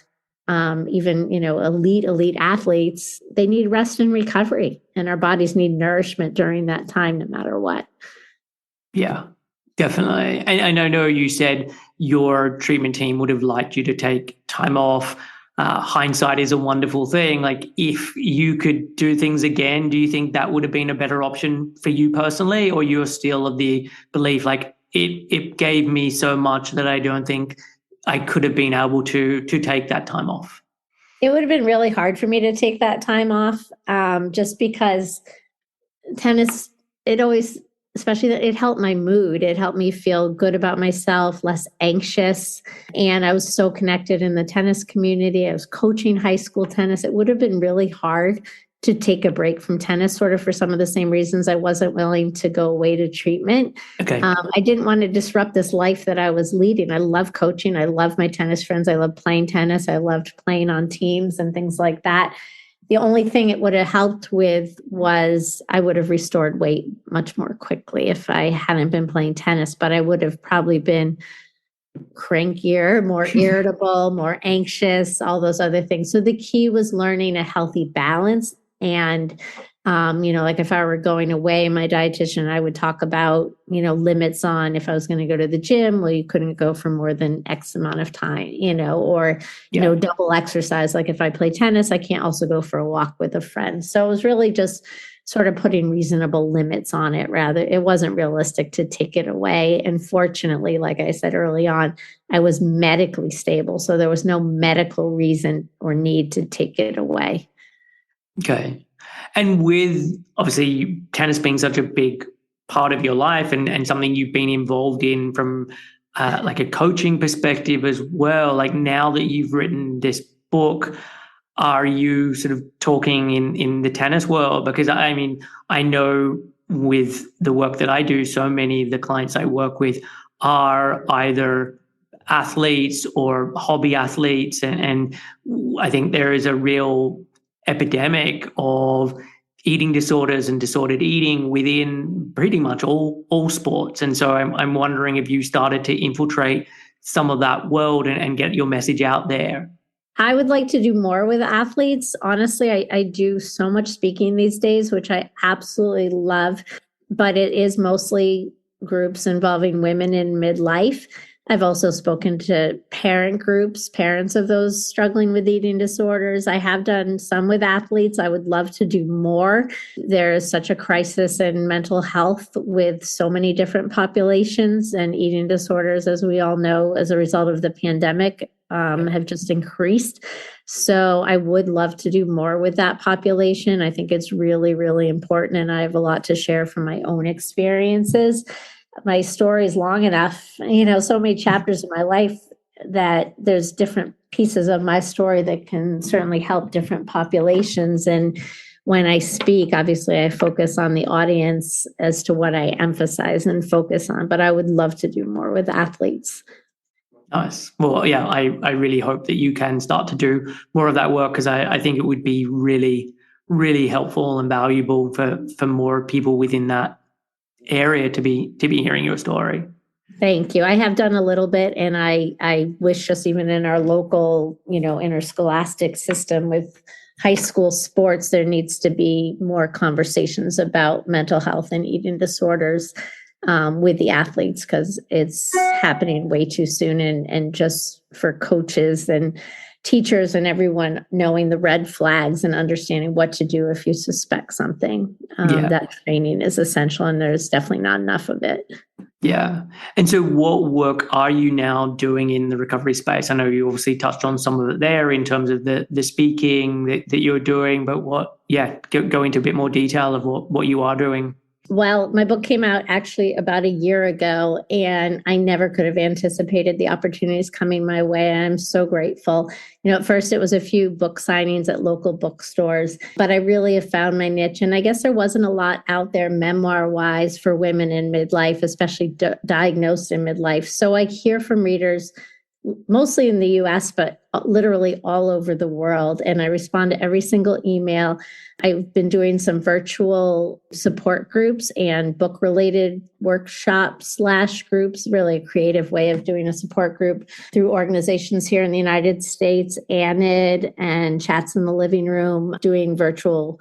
Even, elite athletes, they need rest and recovery, and our bodies need nourishment during that time, no matter what. Yeah, definitely. And I know you said your treatment team would have liked you to take time off. Hindsight is a wonderful thing. Like, if you could do things again, do you think that would have been a better option for you personally, or you're still of the belief like, it gave me so much that I don't think I could have been able to take that time off? It would have been really hard for me to take that time off, just because tennis, especially that it helped my mood. It helped me feel good about myself, less anxious. And I was so connected in the tennis community. I was coaching high school tennis. It would have been really hard to take a break from tennis, sort of for some of the same reasons I wasn't willing to go away to treatment. Okay. I didn't want to disrupt this life that I was leading. I love coaching. I love my tennis friends. I love playing tennis. I loved playing on teams and things like that. The only thing it would have helped with was I would have restored weight much more quickly if I hadn't been playing tennis, but I would have probably been crankier, more irritable, more anxious, all those other things. So the key was learning a healthy balance. And, like if I were going away, my dietitian and I would talk about, limits on if I was going to go to the gym, well, you couldn't go for more than X amount of time, or, double exercise. Like if I play tennis, I can't also go for a walk with a friend. So it was really just sort of putting reasonable limits on it. Rather, it wasn't realistic to take it away. And fortunately, like I said early on, I was medically stable. So there was no medical reason or need to take it away. Okay. And with obviously tennis being such a big part of your life and something you've been involved in from like a coaching perspective as well. Like now that you've written this book, are you sort of talking in the tennis world? Because I mean, I know with the work that I do, so many of the clients I work with are either athletes or hobby athletes. And I think there is a real epidemic of eating disorders and disordered eating within pretty much all sports. And so I'm wondering if you started to infiltrate some of that world and get your message out there. I would like to do more with athletes. Honestly, I do so much speaking these days, which I absolutely love, but it is mostly groups involving women in midlife. I've also spoken to parent groups, parents of those struggling with eating disorders. I have done some with athletes. I would love to do more. There is such a crisis in mental health with so many different populations, and eating disorders, as we all know, as a result of the pandemic, have just increased. So I would love to do more with that population. I think it's really, really important, and I have a lot to share from my own experiences. My story is long enough, so many chapters of my life that there's different pieces of my story that can certainly help different populations. And when I speak, obviously I focus on the audience as to what I emphasize and focus on, but I would love to do more with athletes. Nice. Well, yeah, I really hope that you can start to do more of that work, because I think it would be really, really helpful and valuable for more people within that area to be hearing your story. Thank you. I have done a little bit, and I wish just even in our local, interscholastic system with high school sports, there needs to be more conversations about mental health and eating disorders with the athletes, because it's happening way too soon, and just for coaches and teachers and everyone knowing the red flags and understanding what to do if you suspect something. That training is essential, and there's definitely not enough of it. Yeah. And so what work are you now doing in the recovery space? I know you obviously touched on some of it there in terms of the speaking that you're doing, but go into a bit more detail of what you are doing. Well, my book came out actually about a year ago, and I never could have anticipated the opportunities coming my way. I'm so grateful. At first it was a few book signings at local bookstores, but I really have found my niche. And I guess there wasn't a lot out there memoir-wise for women in midlife, especially diagnosed in midlife. So I hear from readers mostly in the US, but literally all over the world. And I respond to every single email. I've been doing some virtual support groups and book related workshops / groups, really a creative way of doing a support group through organizations here in the United States, ANID and Chats in the Living Room, doing virtual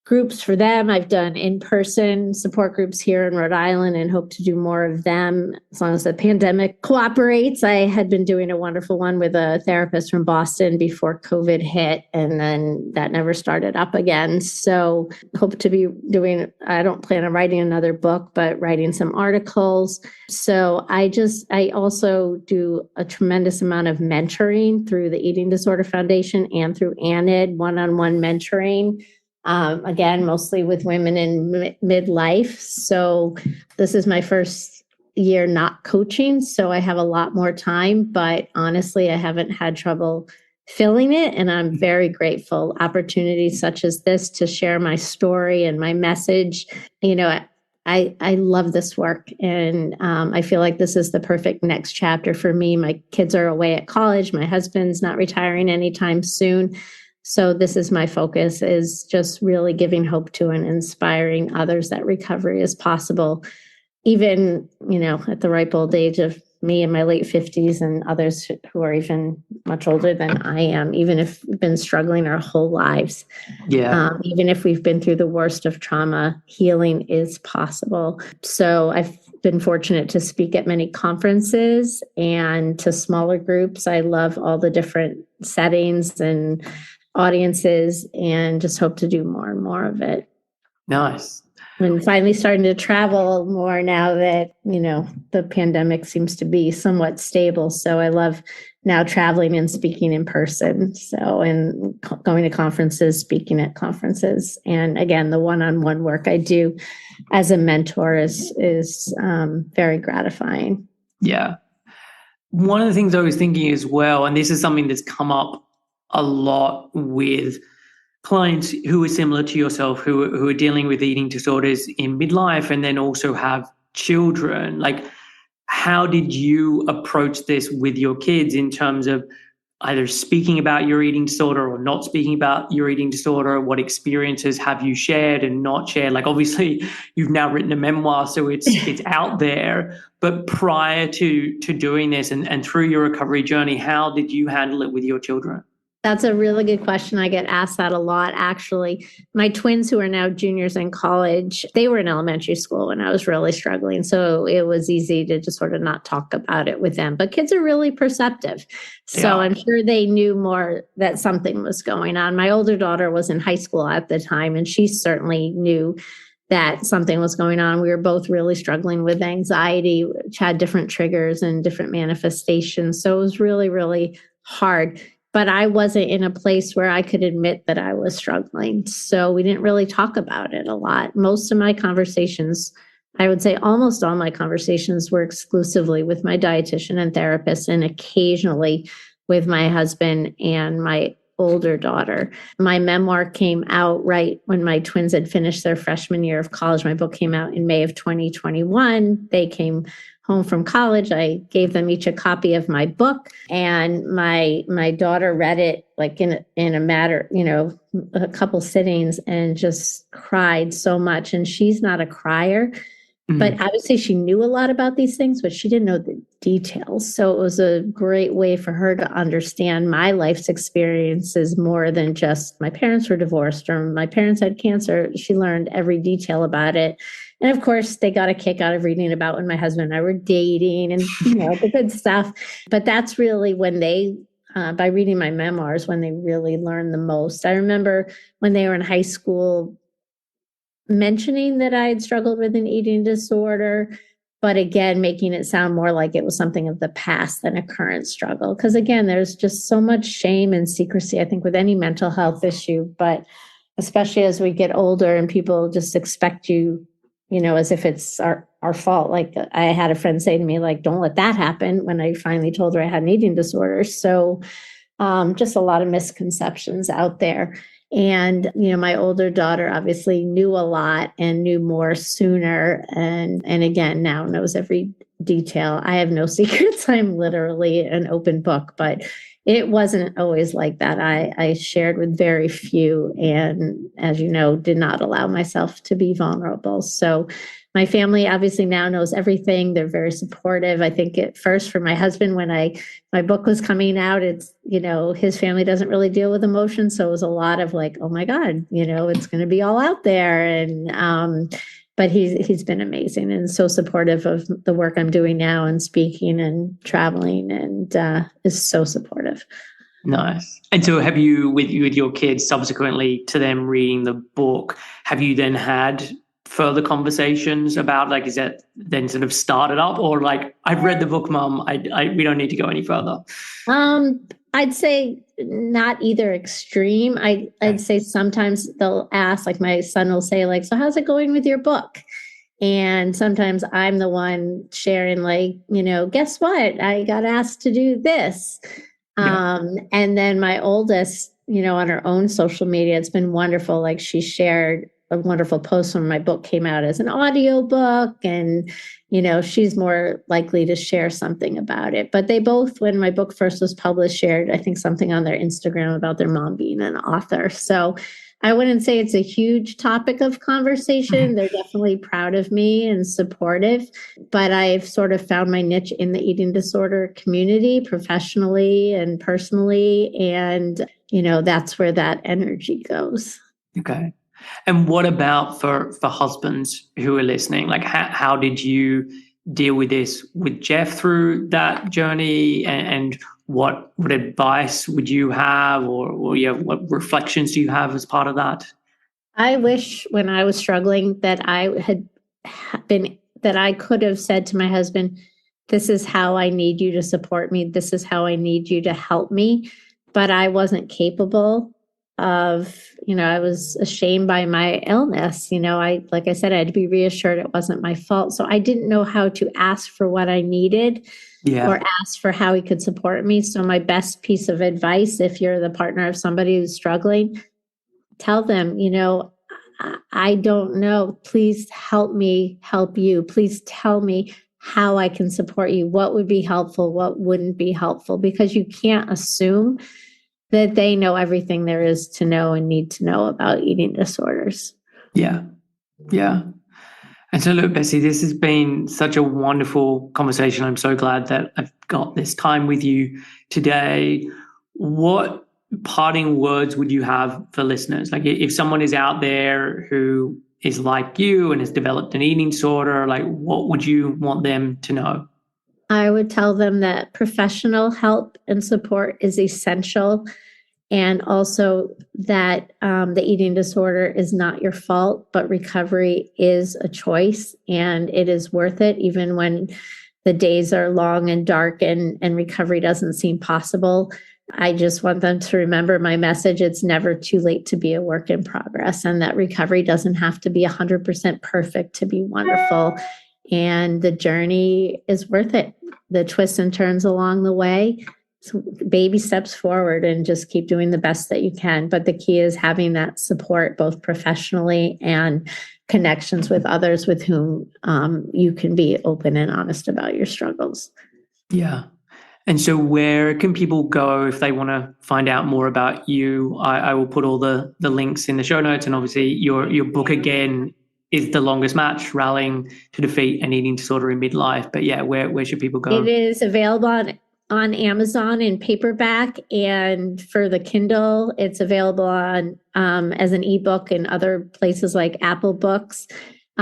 groups for them. I've done in-person support groups here in Rhode Island and hope to do more of them as long as the pandemic cooperates. I had been doing a wonderful one with a therapist from Boston before COVID hit, and then that never started up again. So hope to be doing, I don't plan on writing another book, but writing some articles. So I also do a tremendous amount of mentoring through the Eating Disorder Foundation and through ANID, one-on-one mentoring. Again, mostly with women in midlife. So this is my first year not coaching, so I have a lot more time, but honestly, I haven't had trouble filling it. And I'm very grateful. Opportunities such as this to share my story and my message. I love this work, and I feel like this is the perfect next chapter for me. My kids are away at college. My husband's not retiring anytime soon. So this is my focus, is just really giving hope to and inspiring others that recovery is possible, even, at the ripe old age of me in my late 50s and others who are even much older than I am, even if we've been struggling our whole lives. Even if we've been through the worst of trauma, healing is possible. So I've been fortunate to speak at many conferences and to smaller groups. I love all the different settings and audiences, and just hope to do more and more of it. Nice. And finally starting to travel more now that, the pandemic seems to be somewhat stable. So I love now traveling and speaking in person. So, and going to conferences, speaking at conferences. And again, the one-on-one work I do as a mentor is very gratifying. Yeah. One of the things I was thinking as well, and this is something that's come up a lot with clients who are similar to yourself, who are dealing with eating disorders in midlife and then also have children. Like, how did you approach this with your kids in terms of either speaking about your eating disorder or not speaking about your eating disorder? What experiences have you shared and not shared? Like, obviously you've now written a memoir, so it's out there, but prior to doing this and through your recovery journey, how did you handle it with your children? That's a really good question. I get asked that a lot, actually. My twins, who are now juniors in college, they were in elementary school when I was really struggling. So it was easy to just sort of not talk about it with them. But kids are really perceptive. So I'm sure they knew more that something was going on. My older daughter was in high school at the time, and she certainly knew that something was going on. We were both really struggling with anxiety, which had different triggers and different manifestations. So it was really, really hard. But I wasn't in a place where I could admit that I was struggling. So we didn't really talk about it a lot. Most of my conversations, I would say almost all my conversations, were exclusively with my dietitian and therapist, and occasionally with my husband and my older daughter. My memoir came out right when my twins had finished their freshman year of college. My book came out in May of 2021. They came home from college. I gave them each a copy of my book, and my daughter read it like in a matter, a couple sittings, and just cried so much. And she's not a crier, but I would say she knew a lot about these things, but she didn't know the details. So it was a great way for her to understand my life's experiences more than just my parents were divorced or my parents had cancer. She learned every detail about it. And of course, they got a kick out of reading about when my husband and I were dating and, the good stuff. But that's really when they, by reading my memoirs, when they really learned the most. I remember when they were in high school, mentioning that I had struggled with an eating disorder, but again, making it sound more like it was something of the past than a current struggle. Because again, there's just so much shame and secrecy, I think, with any mental health issue, but especially as we get older and people just expect you, as if it's our fault. Like I had a friend say to me, like, don't let that happen, when I finally told her I had an eating disorder. So just a lot of misconceptions out there. And, my older daughter obviously knew a lot and knew more sooner. And again, now knows every detail. I have no secrets. I'm literally an open book, but it wasn't always like that. I shared with very few, and as you know, did not allow myself to be vulnerable. So my family obviously now knows everything. They're very supportive. I think at first for my husband, when my book was coming out, it's, his family doesn't really deal with emotions. So it was a lot of like, oh my God, it's going to be all out there. And, but he's been amazing and so supportive of the work I'm doing now and speaking and traveling, and is so supportive. Nice. And so have you, with your kids, subsequently to them reading the book, have you then had further conversations about, like, is that then sort of started up, or like, I've read the book, Mom, we don't need to go any further? I'd say not either extreme. I'd say sometimes they'll ask, like my son will say, like, so how's it going with your book? And sometimes I'm the one sharing, like, guess what? I got asked to do this. And then my oldest, on her own social media, it's been wonderful. Like she shared a wonderful post when my book came out as an audiobook, and she's more likely to share something about it. But they both, when my book first was published, shared, I think, something on their Instagram about their mom being an author. So I wouldn't say it's a huge topic of conversation. They're definitely proud of me and supportive, but I've sort of found my niche in the eating disorder community, professionally and personally. And, that's where that energy goes. Okay. And what about for husbands who are listening? Like, how did you deal with this with Jeff through that journey? And what advice would you have, or what reflections do you have as part of that? I wish when I was struggling that I could have said to my husband, this is how I need you to support me. This is how I need you to help me. But I wasn't capable of I was ashamed by my illness. Like I said, I had to be reassured it wasn't my fault. So I didn't know how to ask for what I needed or ask for how he could support me. So my best piece of advice, if you're the partner of somebody who's struggling, tell them, I don't know. Please help me help you. Please tell me how I can support you. What would be helpful? What wouldn't be helpful? Because you can't assume that they know everything there is to know and need to know about eating disorders. Yeah. Yeah. And so look, Betsy, this has been such a wonderful conversation. I'm so glad that I've got this time with you today. What parting words would you have for listeners? Like if someone is out there who is like you and has developed an eating disorder, like what would you want them to know? I would tell them that professional help and support is essential. And also that the eating disorder is not your fault, but recovery is a choice and it is worth it, even when the days are long and dark and recovery doesn't seem possible. I just want them to remember my message. It's never too late to be a work in progress, and that recovery doesn't have to be 100% perfect to be wonderful. And the journey is worth it. The twists and turns along the way. So baby steps forward and just keep doing the best that you can. But the key is having that support, both professionally and connections with others with whom you can be open and honest about your struggles. Yeah. And so where can people go if they want to find out more about you? I will put all the links in the show notes, and obviously your book again is The Longest Match, Rallying to Defeat an Eating Disorder in Midlife. But yeah, where should people go? It is available on Amazon in paperback, and for the Kindle, it's available on as an ebook in other places like Apple Books.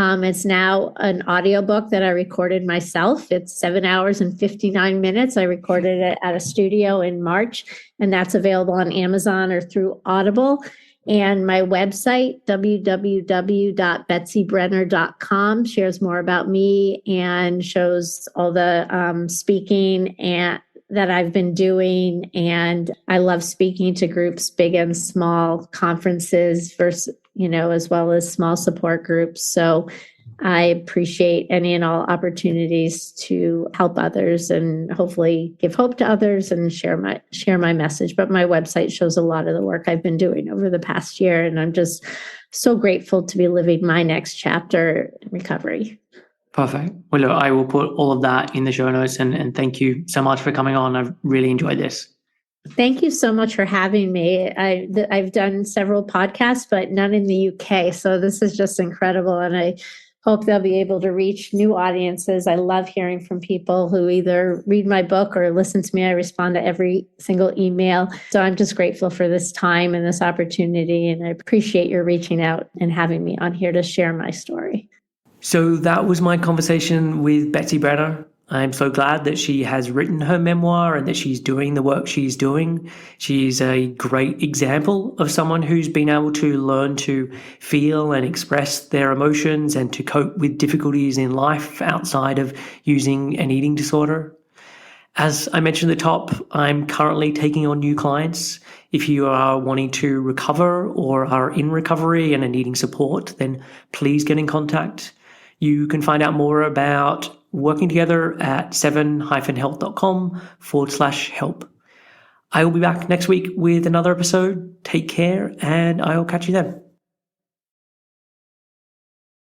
It's now an audiobook that I recorded myself. It's 7 hours and 59 minutes. I recorded it at a studio in March, and that's available on Amazon or through Audible. And my website, www.betsybrenner.com, shares more about me and shows all the speaking and that I've been doing. And I love speaking to groups, big and small, conferences versus, as well as small support groups. So I appreciate any and all opportunities to help others and hopefully give hope to others and share my message. But my website shows a lot of the work I've been doing over the past year. And I'm just so grateful to be living my next chapter in recovery. Perfect. Well, look, I will put all of that in the show notes, and thank you so much for coming on. I've really enjoyed this. Thank you so much for having me. I've done several podcasts, but none in the UK. So this is just incredible. And I hope they'll be able to reach new audiences. I love hearing from people who either read my book or listen to me. I respond to every single email. So I'm just grateful for this time and this opportunity. And I appreciate your reaching out and having me on here to share my story. So that was my conversation with Betsy Brenner. I'm so glad that she has written her memoir and that she's doing the work she's doing. She's a great example of someone who's been able to learn to feel and express their emotions and to cope with difficulties in life outside of using an eating disorder. As I mentioned at the top, I'm currently taking on new clients. If you are wanting to recover or are in recovery and are needing support, then please get in contact. You can find out more about working together at 7-health.com/help. I will be back next week with another episode. Take care, and I will catch you then.